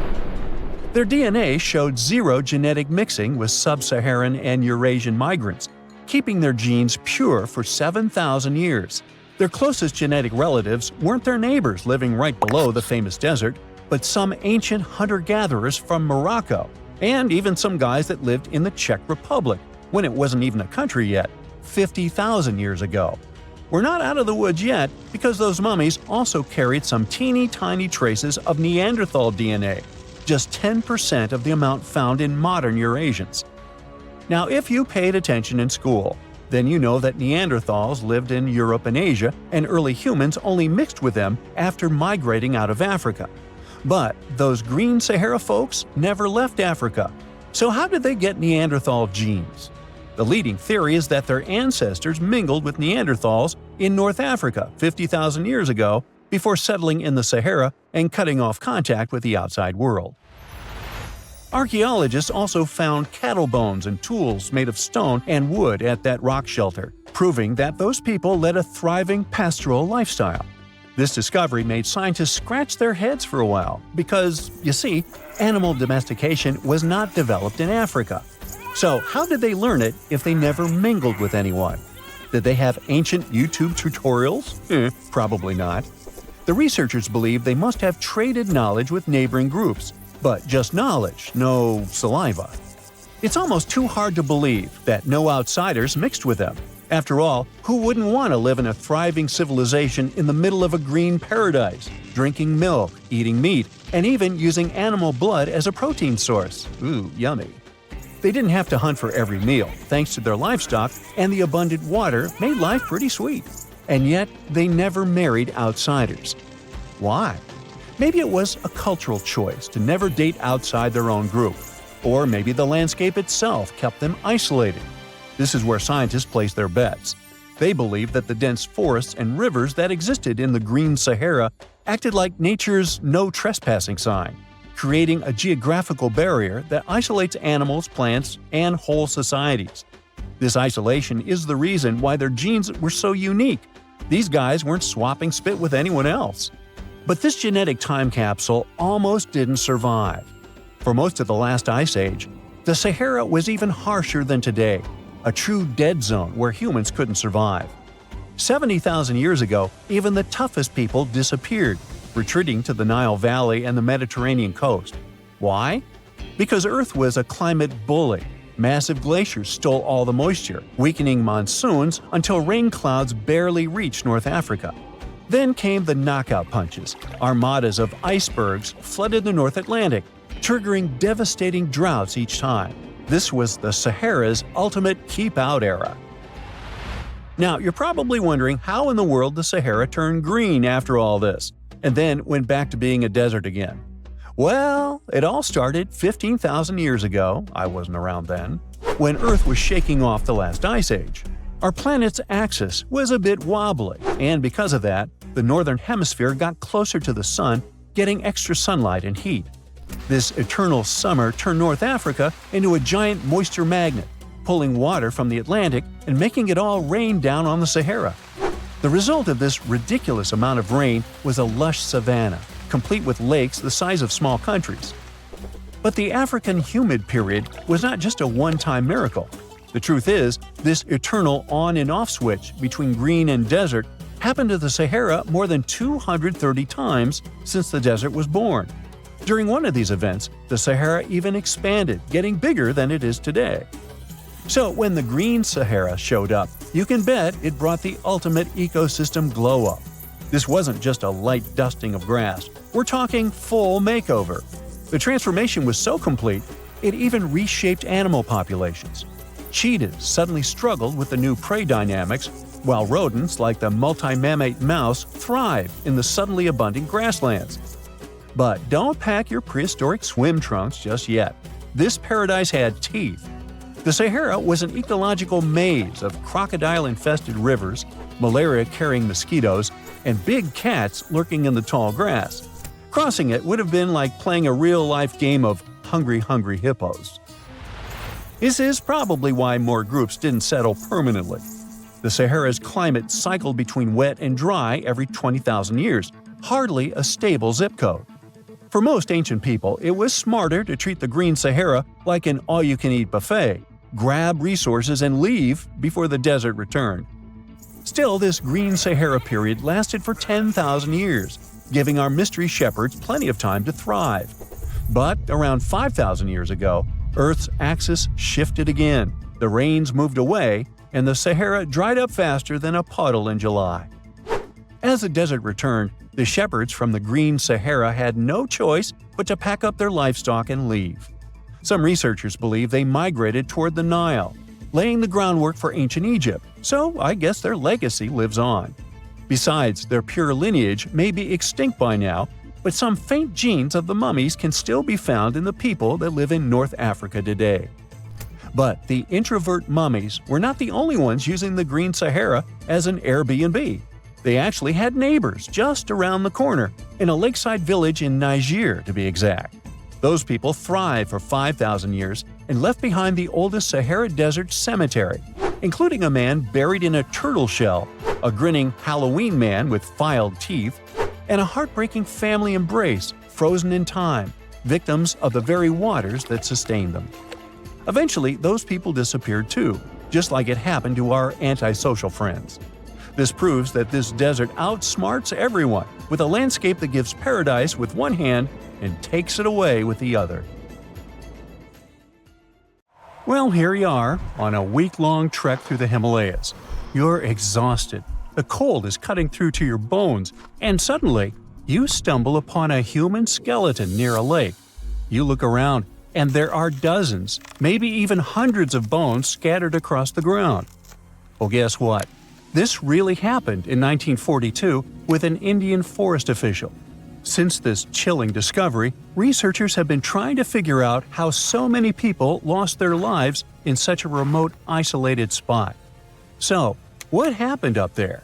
Their DNA showed zero genetic mixing with sub-Saharan and Eurasian migrants, keeping their genes pure for 7,000 years. Their closest genetic relatives weren't their neighbors living right below the famous desert, but some ancient hunter-gatherers from Morocco, and even some guys that lived in the Czech Republic, when it wasn't even a country yet, 50,000 years ago. We're not out of the woods yet, because those mummies also carried some teeny-tiny traces of Neanderthal DNA, just 10% of the amount found in modern Eurasians. Now, if you paid attention in school, then you know that Neanderthals lived in Europe and Asia, and early humans only mixed with them after migrating out of Africa. But those Green Sahara folks never left Africa. So how did they get Neanderthal genes? The leading theory is that their ancestors mingled with Neanderthals in North Africa 50,000 years ago before settling in the Sahara and cutting off contact with the outside world. Archaeologists also found cattle bones and tools made of stone and wood at that rock shelter, proving that those people led a thriving pastoral lifestyle. This discovery made scientists scratch their heads for a while because, you see, animal domestication was not developed in Africa. So how did they learn it if they never mingled with anyone? Did they have ancient YouTube tutorials? Probably not. The researchers believe they must have traded knowledge with neighboring groups, but just knowledge, no saliva. It's almost too hard to believe that no outsiders mixed with them. After all, who wouldn't want to live in a thriving civilization in the middle of a green paradise, drinking milk, eating meat, and even using animal blood as a protein source? Ooh, yummy. They didn't have to hunt for every meal, thanks to their livestock, and the abundant water made life pretty sweet. And yet, they never married outsiders. Why? Maybe it was a cultural choice to never date outside their own group. Or maybe the landscape itself kept them isolated. This is where scientists place their bets. They believe that the dense forests and rivers that existed in the Green Sahara acted like nature's no trespassing sign, creating a geographical barrier that isolates animals, plants, and whole societies. This isolation is the reason why their genes were so unique. These guys weren't swapping spit with anyone else. But this genetic time capsule almost didn't survive. For most of the last ice age, the Sahara was even harsher than today, a true dead zone where humans couldn't survive. 70,000 years ago, even the toughest people disappeared, retreating to the Nile Valley and the Mediterranean coast. Why? Because Earth was a climate bully. Massive glaciers stole all the moisture, weakening monsoons until rain clouds barely reached North Africa. Then came the knockout punches. Armadas of icebergs flooded the North Atlantic, triggering devastating droughts each time. This was the Sahara's ultimate keep-out era. Now, you're probably wondering how in the world the Sahara turned green after all this, and then went back to being a desert again. Well, it all started 15,000 years ago — I wasn't around then — when Earth was shaking off the last ice age. Our planet's axis was a bit wobbly, and because of that, the northern hemisphere got closer to the sun, getting extra sunlight and heat. This eternal summer turned North Africa into a giant moisture magnet, pulling water from the Atlantic and making it all rain down on the Sahara. The result of this ridiculous amount of rain was a lush savanna, complete with lakes the size of small countries. But the African humid period was not just a one-time miracle. The truth is, this eternal on and off switch between green and desert happened to the Sahara more than 230 times since the desert was born. During one of these events, the Sahara even expanded, getting bigger than it is today. So when the green Sahara showed up, you can bet it brought the ultimate ecosystem glow-up. This wasn't just a light dusting of grass. We're talking full makeover. The transformation was so complete, it even reshaped animal populations. Cheetahs suddenly struggled with the new prey dynamics, while rodents like the multi-mammate mouse thrived in the suddenly abundant grasslands. But don't pack your prehistoric swim trunks just yet. This paradise had teeth. The Sahara was an ecological maze of crocodile-infested rivers, malaria-carrying mosquitoes, and big cats lurking in the tall grass. Crossing it would have been like playing a real-life game of Hungry Hungry Hippos. This is probably why more groups didn't settle permanently. The Sahara's climate cycled between wet and dry every 20,000 years, hardly a stable zip code. For most ancient people, it was smarter to treat the green Sahara like an all-you-can-eat buffet, grab resources and leave before the desert returned. Still, this green Sahara period lasted for 10,000 years, giving our mystery shepherds plenty of time to thrive. But around 5,000 years ago, Earth's axis shifted again, the rains moved away, and the Sahara dried up faster than a puddle in July. As the desert returned, the shepherds from the green Sahara had no choice but to pack up their livestock and leave. Some researchers believe they migrated toward the Nile, laying the groundwork for ancient Egypt, so I guess their legacy lives on. Besides, their pure lineage may be extinct by now, but some faint genes of the mummies can still be found in the people that live in North Africa today. But the introvert mummies were not the only ones using the green Sahara as an Airbnb. They actually had neighbors just around the corner, in a lakeside village in Niger to be exact. Those people thrived for 5,000 years and left behind the oldest Sahara Desert cemetery, including a man buried in a turtle shell, a grinning Halloween man with filed teeth, and a heartbreaking family embrace frozen in time, victims of the very waters that sustained them. Eventually, those people disappeared too, just like it happened to our antisocial friends. This proves that this desert outsmarts everyone, with a landscape that gives paradise with one hand and takes it away with the other. Well, here you are, on a week-long trek through the Himalayas. You're exhausted. The cold is cutting through to your bones, and suddenly, you stumble upon a human skeleton near a lake. You look around, and there are dozens, maybe even hundreds of bones scattered across the ground. Well, guess what? This really happened in 1942 with an Indian forest official. Since this chilling discovery, researchers have been trying to figure out how so many people lost their lives in such a remote, isolated spot. So, what happened up there?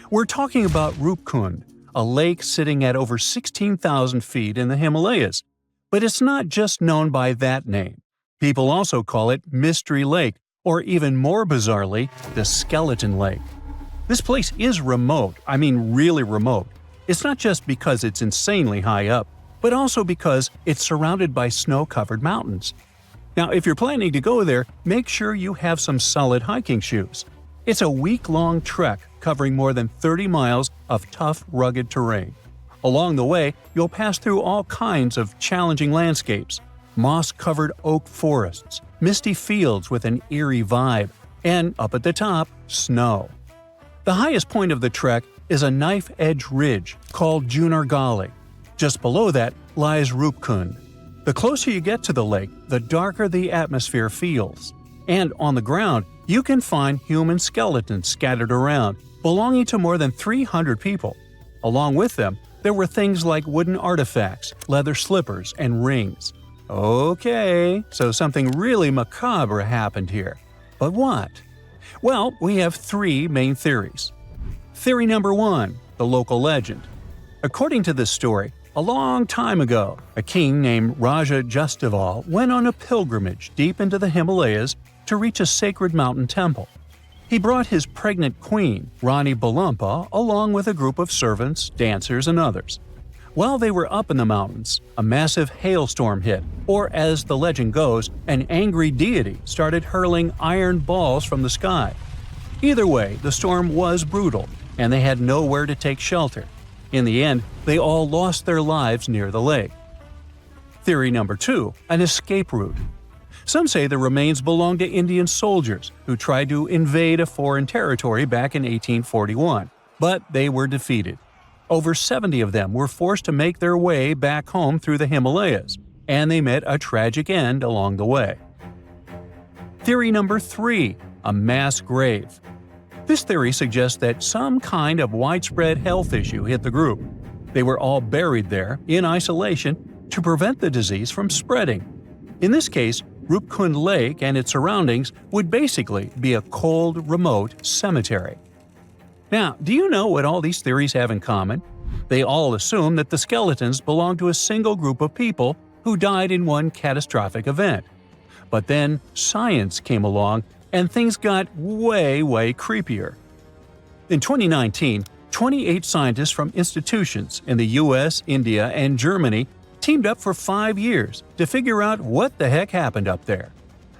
We're talking about Rupkund, a lake sitting at over 16,000 feet in the Himalayas. But it's not just known by that name. People also call it Mystery Lake, or even more bizarrely, the Skeleton Lake. This place is remote, I mean really remote. It's not just because it's insanely high up, but also because it's surrounded by snow-covered mountains. Now, if you're planning to go there, make sure you have some solid hiking shoes. It's a week-long trek covering more than 30 miles of tough, rugged terrain. Along the way, you'll pass through all kinds of challenging landscapes: moss-covered oak forests, misty fields with an eerie vibe, and up at the top, snow. The highest point of the trek is a knife-edge ridge called Junargali. Just below that lies Rupkund. The closer you get to the lake, the darker the atmosphere feels. And on the ground, you can find human skeletons scattered around, belonging to more than 300 people. Along with them, there were things like wooden artifacts, leather slippers, and rings. Okay, so something really macabre happened here. But what? Well, we have three main theories. Theory number 1, the local legend. According to this story, a long time ago, a king named Raja Justival went on a pilgrimage deep into the Himalayas to reach a sacred mountain temple. He brought his pregnant queen, Rani Balampa, along with a group of servants, dancers, and others. While they were up in the mountains, a massive hailstorm hit, or as the legend goes, an angry deity started hurling iron balls from the sky. Either way, the storm was brutal, and they had nowhere to take shelter. In the end, they all lost their lives near the lake. Theory number 2, an escape route. Some say the remains belong to Indian soldiers who tried to invade a foreign territory back in 1841, but they were defeated. Over 70 of them were forced to make their way back home through the Himalayas, and they met a tragic end along the way. Theory number 3, a mass grave. This theory suggests that some kind of widespread health issue hit the group. They were all buried there, in isolation, to prevent the disease from spreading. In this case, Rupkund Lake and its surroundings would basically be a cold, remote cemetery. Now, do you know what all these theories have in common? They all assume that the skeletons belong to a single group of people who died in one catastrophic event. But then science came along and things got way creepier. In 2019, 28 scientists from institutions in the US, India, and Germany teamed up for 5 years to figure out what the heck happened up there.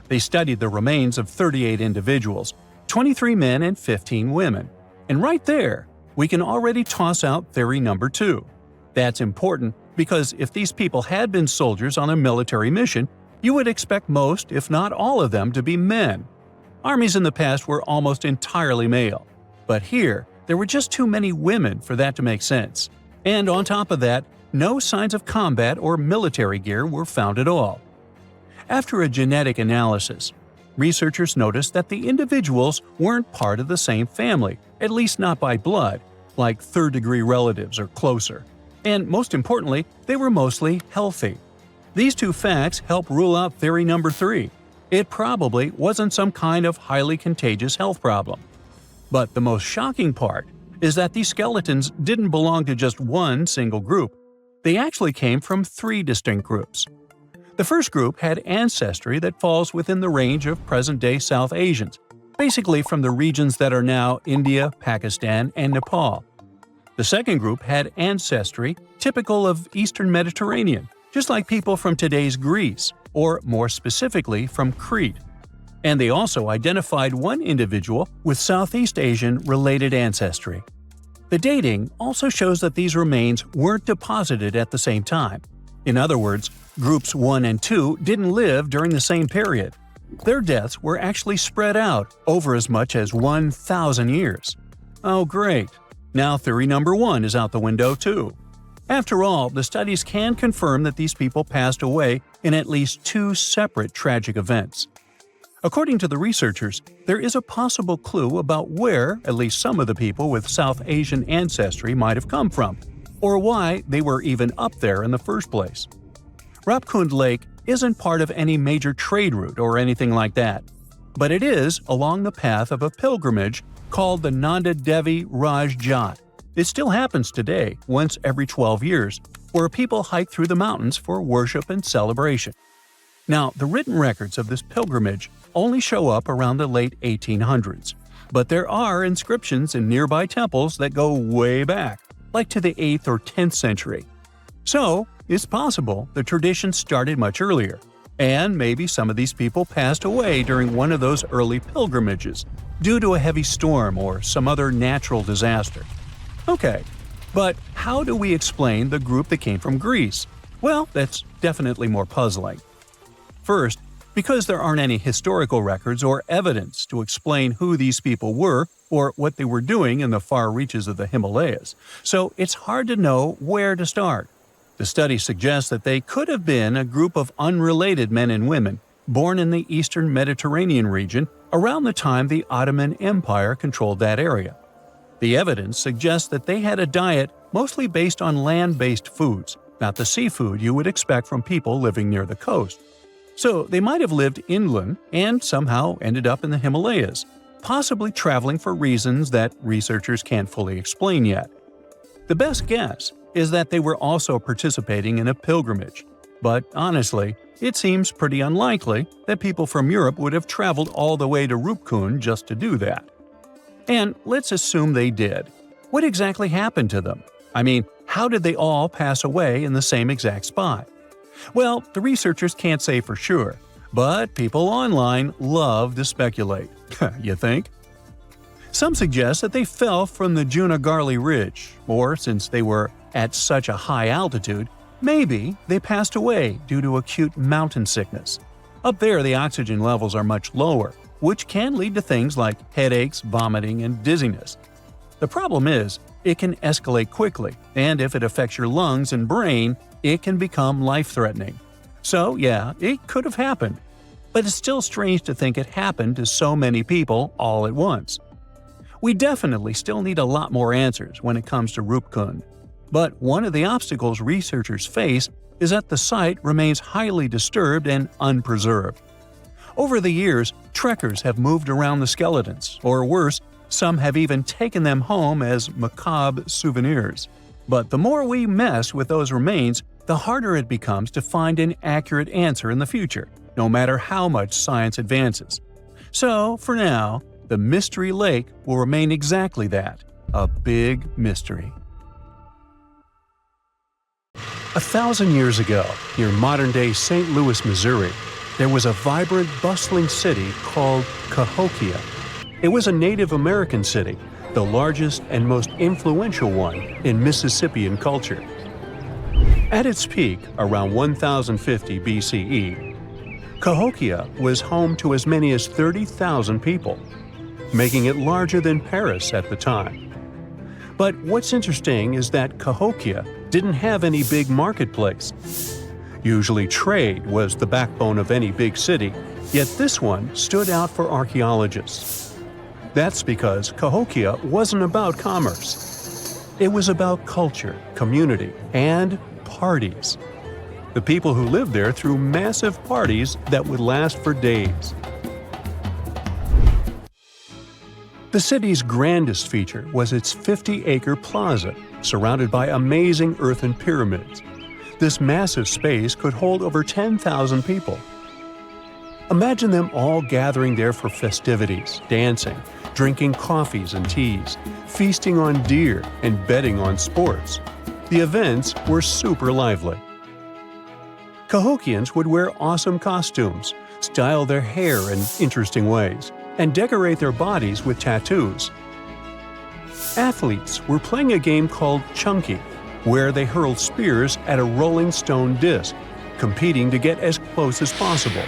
They studied the remains of 38 individuals, 23 men and 15 women. And right there, we can already toss out theory number 2. That's important because if these people had been soldiers on a military mission, you would expect most, if not all of them, to be men. Armies in the past were almost entirely male. But here, there were just too many women for that to make sense. And on top of that, no signs of combat or military gear were found at all. After a genetic analysis, researchers noticed that the individuals weren't part of the same family, at least not by blood, like third-degree relatives or closer. And most importantly, they were mostly healthy. These two facts help rule out theory number 3. It probably wasn't some kind of highly contagious health problem. But the most shocking part is that these skeletons didn't belong to just one single group. They actually came from 3 distinct groups. The first group had ancestry that falls within the range of present-day South Asians, basically from the regions that are now India, Pakistan, and Nepal. The second group had ancestry typical of Eastern Mediterranean, just like people from today's Greece, or more specifically from Crete. And they also identified one individual with Southeast Asian-related ancestry. The dating also shows that these remains weren't deposited at the same time. In other words, groups 1 and 2 didn't live during the same period. Their deaths were actually spread out over as much as 1,000 years. Oh great, now theory number 1 is out the window too. After all, the studies can confirm that these people passed away in at least 2 separate tragic events. According to the researchers, there is a possible clue about where at least some of the people with South Asian ancestry might have come from, or why they were even up there in the first place. Rupkund Lake isn't part of any major trade route or anything like that, but it is along the path of a pilgrimage called the Nanda Devi Raj Jat. It still happens today, once every 12 years, where people hike through the mountains for worship and celebration. Now, the written records of this pilgrimage only show up around the late 1800s, but there are inscriptions in nearby temples that go way back, like to the 8th or 10th century. So, it's possible the tradition started much earlier, and maybe some of these people passed away during one of those early pilgrimages, due to a heavy storm or some other natural disaster. Okay, but how do we explain the group that came from Greece? Well, that's definitely more puzzling. First, because there aren't any historical records or evidence to explain who these people were or what they were doing in the far reaches of the Himalayas, so it's hard to know where to start. The study suggests that they could have been a group of unrelated men and women born in the eastern Mediterranean region around the time the Ottoman Empire controlled that area. The evidence suggests that they had a diet mostly based on land-based foods, not the seafood you would expect from people living near the coast. So they might have lived inland and somehow ended up in the Himalayas, possibly traveling for reasons that researchers can't fully explain yet. The best guess is that they were also participating in a pilgrimage, but honestly, it seems pretty unlikely that people from Europe would have traveled all the way to Rupkund just to do that. And let's assume they did. What exactly happened to them? I mean, how did they all pass away in the same exact spot? Well, the researchers can't say for sure, but people online love to speculate. You think? Some suggest that they fell from the Guiengola Ridge, or since they were at such a high altitude, maybe they passed away due to acute mountain sickness. Up there, the oxygen levels are much lower, which can lead to things like headaches, vomiting, and dizziness. The problem is, it can escalate quickly, and if it affects your lungs and brain, it can become life-threatening. So yeah, it could have happened. But it's still strange to think it happened to so many people all at once. We definitely still need a lot more answers when it comes to Rupkund. But one of the obstacles researchers face is that the site remains highly disturbed and unpreserved. Over the years, trekkers have moved around the skeletons, or worse, some have even taken them home as macabre souvenirs. But the more we mess with those remains, the harder it becomes to find an accurate answer in the future, no matter how much science advances. So, for now, the Mystery Lake will remain exactly that, a big mystery. 1,000 years ago, near modern-day St. Louis, Missouri, there was a vibrant, bustling city called Cahokia. It was a Native American city, the largest and most influential one in Mississippian culture. At its peak, around 1050 BCE, Cahokia was home to as many as 30,000 people, making it larger than Paris at the time. But what's interesting is that Cahokia didn't have any big marketplace. Usually trade was the backbone of any big city, yet this one stood out for archaeologists. That's because Cahokia wasn't about commerce. It was about culture, community, and parties. The people who lived there threw massive parties that would last for days. The city's grandest feature was its 50-acre plaza, surrounded by amazing earthen pyramids. This massive space could hold over 10,000 people. Imagine them all gathering there for festivities, dancing, drinking coffees and teas, feasting on deer, and betting on sports. The events were super lively. Cahokians would wear awesome costumes, style their hair in interesting ways, and decorate their bodies with tattoos. Athletes were playing a game called Chunky, where they hurled spears at a rolling stone disc, competing to get as close as possible.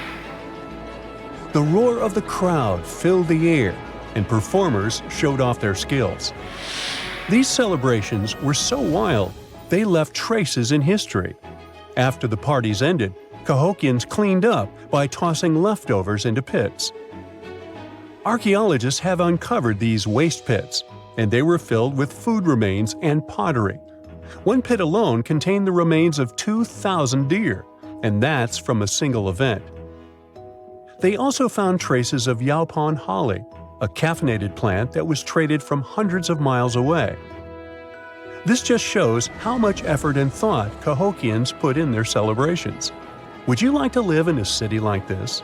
The roar of the crowd filled the air, and performers showed off their skills. These celebrations were so wild, they left traces in history. After the parties ended, Cahokians cleaned up by tossing leftovers into pits. Archaeologists have uncovered these waste pits, and they were filled with food remains and pottery. One pit alone contained the remains of 2,000 deer, and that's from a single event. They also found traces of yaupon holly, a caffeinated plant that was traded from hundreds of miles away. This just shows how much effort and thought Cahokians put in their celebrations. Would you like to live in a city like this?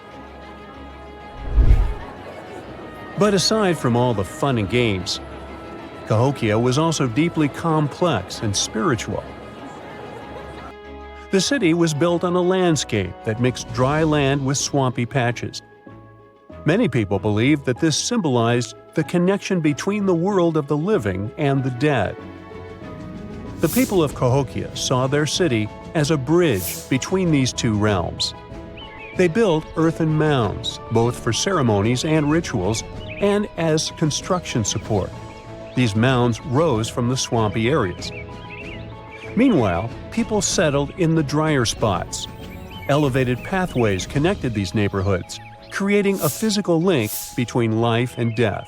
But aside from all the fun and games, Cahokia was also deeply complex and spiritual. The city was built on a landscape that mixed dry land with swampy patches. Many people believe that this symbolized the connection between the world of the living and the dead. The people of Cahokia saw their city as a bridge between these two realms. They built earthen mounds, both for ceremonies and rituals, and as construction support. These mounds rose from the swampy areas. Meanwhile, people settled in the drier spots. Elevated pathways connected these neighborhoods, creating a physical link between life and death.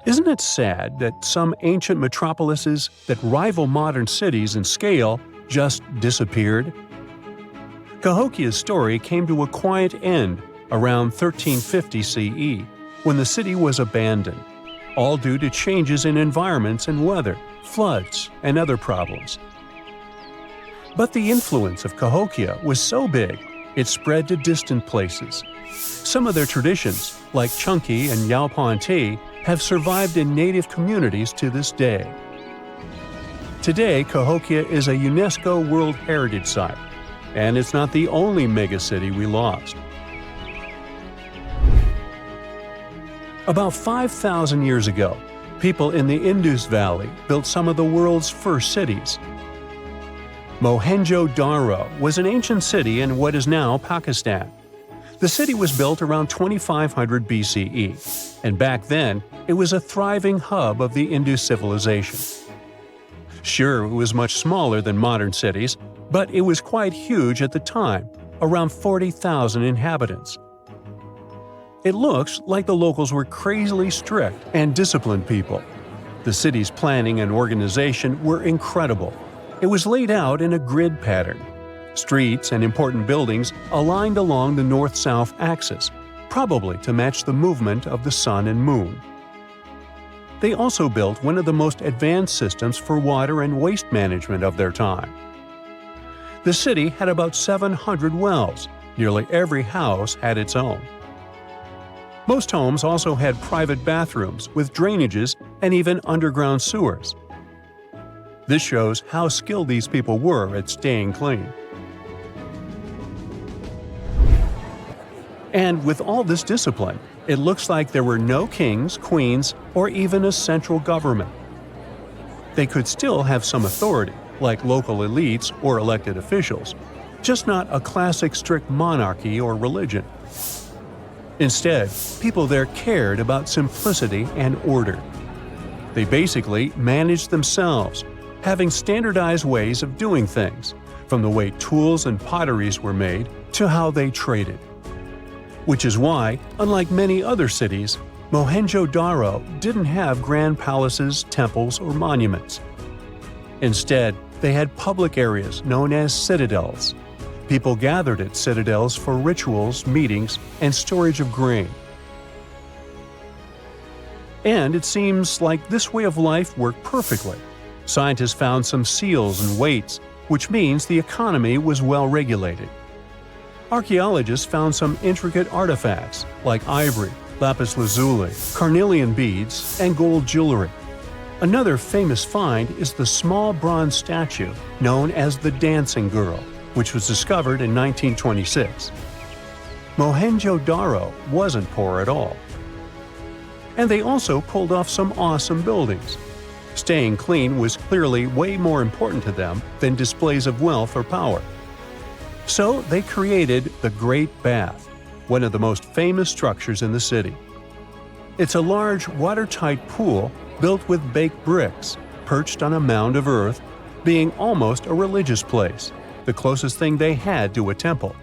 Isn't it sad that some ancient metropolises that rival modern cities in scale just disappeared? Cahokia's story came to a quiet end around 1350 CE, when the city was abandoned, all due to changes in environments and weather, floods, and other problems. But the influence of Cahokia was so big, it spread to distant places. Some of their traditions, like Chunky and Yaupan tea, have survived in native communities to this day. Today, Cahokia is a UNESCO World Heritage Site, and it's not the only megacity we lost. About 5,000 years ago, people in the Indus Valley built some of the world's first cities. Mohenjo-daro was an ancient city in what is now Pakistan. The city was built around 2500 BCE, and back then, it was a thriving hub of the Indus civilization. Sure, it was much smaller than modern cities, but it was quite huge at the time, around 40,000 inhabitants. It looks like the locals were crazily strict and disciplined people. The city's planning and organization were incredible. It was laid out in a grid pattern. Streets and important buildings aligned along the north-south axis, probably to match the movement of the sun and moon. They also built one of the most advanced systems for water and waste management of their time. The city had about 700 wells. Nearly every house had its own. Most homes also had private bathrooms with drainages and even underground sewers. This shows how skilled these people were at staying clean. And with all this discipline, it looks like there were no kings, queens, or even a central government. They could still have some authority, like local elites or elected officials, just not a classic strict monarchy or religion. Instead, people there cared about simplicity and order. They basically managed themselves, having standardized ways of doing things, from the way tools and potteries were made to how they traded. Which is why, unlike many other cities, Mohenjo-daro didn't have grand palaces, temples, or monuments. Instead, they had public areas known as citadels. People gathered at citadels for rituals, meetings, and storage of grain. And it seems like this way of life worked perfectly. Scientists found some seals and weights, which means the economy was well regulated. Archaeologists found some intricate artifacts like ivory, lapis lazuli, carnelian beads, and gold jewelry. Another famous find is the small bronze statue known as the Dancing Girl, which was discovered in 1926. Mohenjo-daro wasn't poor at all. And they also pulled off some awesome buildings. Staying clean was clearly way more important to them than displays of wealth or power. So they created the Great Bath, one of the most famous structures in the city. It's a large, watertight pool built with baked bricks, perched on a mound of earth, being almost a religious place, the closest thing they had to a temple.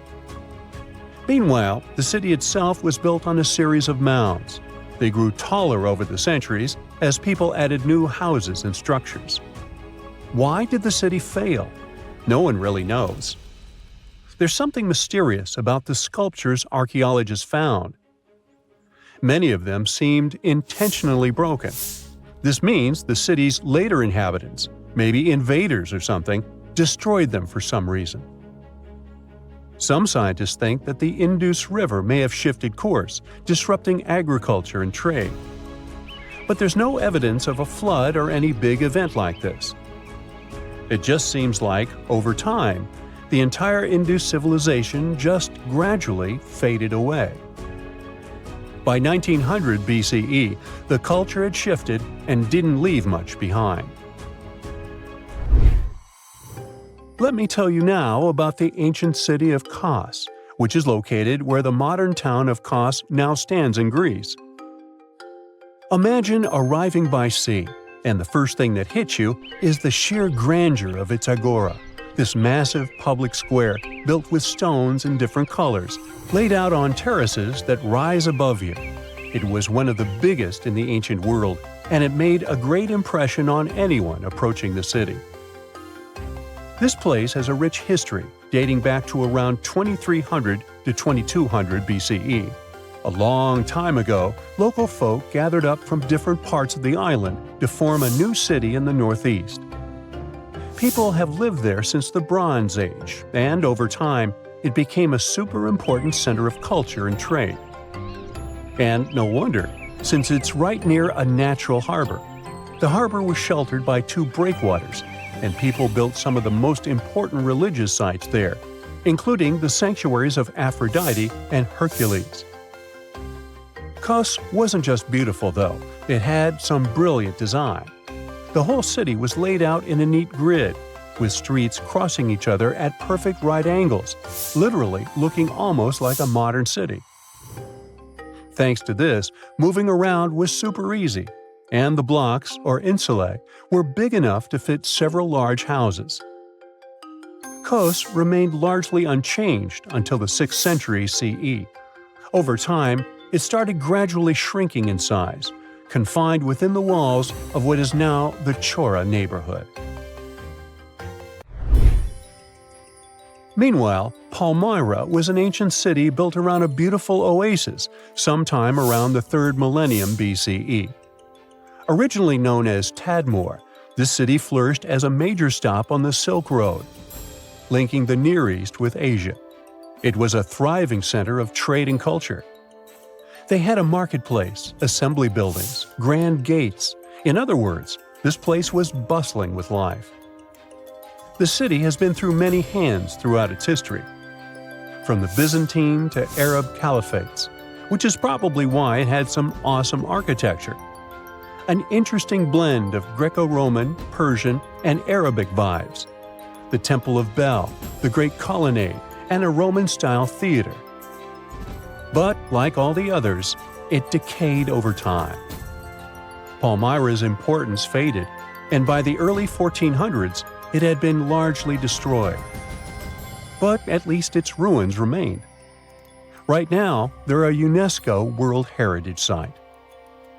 Meanwhile, the city itself was built on a series of mounds. They grew taller over the centuries as people added new houses and structures. Why did the city fail? No one really knows. There's something mysterious about the sculptures archaeologists found. Many of them seemed intentionally broken. This means the city's later inhabitants, maybe invaders or something, destroyed them for some reason. Some scientists think that the Indus River may have shifted course, disrupting agriculture and trade. But there's no evidence of a flood or any big event like this. It just seems like, over time, the entire Indus civilization just gradually faded away. By 1900 BCE, the culture had shifted and didn't leave much behind. Let me tell you now about the ancient city of Kos, which is located where the modern town of Kos now stands in Greece. Imagine arriving by sea, and the first thing that hits you is the sheer grandeur of its agora, this massive public square built with stones in different colors, laid out on terraces that rise above you. It was one of the biggest in the ancient world, and it made a great impression on anyone approaching the city. This place has a rich history, dating back to around 2300 to 2200 BCE. A long time ago, local folk gathered up from different parts of the island to form a new city in the northeast. People have lived there since the Bronze Age, and over time, it became a super important center of culture and trade. And no wonder, since it's right near a natural harbor. The harbor was sheltered by two breakwaters, and people built some of the most important religious sites there, including the sanctuaries of Aphrodite and Hercules. Kos wasn't just beautiful, though. It had some brilliant design. The whole city was laid out in a neat grid, with streets crossing each other at perfect right angles, literally looking almost like a modern city. Thanks to this, moving around was super easy, and the blocks, or insulae, were big enough to fit several large houses. Kos remained largely unchanged until the 6th century CE. Over time, it started gradually shrinking in size, confined within the walls of what is now the Chora neighborhood. Meanwhile, Palmyra was an ancient city built around a beautiful oasis sometime around the 3rd millennium BCE. Originally known as Tadmor, this city flourished as a major stop on the Silk Road, linking the Near East with Asia. It was a thriving center of trade and culture. They had a marketplace, assembly buildings, grand gates. In other words, this place was bustling with life. The city has been through many hands throughout its history, from the Byzantine to Arab caliphates, which is probably why it had some awesome architecture. An interesting blend of Greco-Roman, Persian, and Arabic vibes. The Temple of Bel, the Great Colonnade, and a Roman-style theater. But, like all the others, it decayed over time. Palmyra's importance faded, and by the early 1400s, it had been largely destroyed. But at least its ruins remained. Right now, they're a UNESCO World Heritage Site.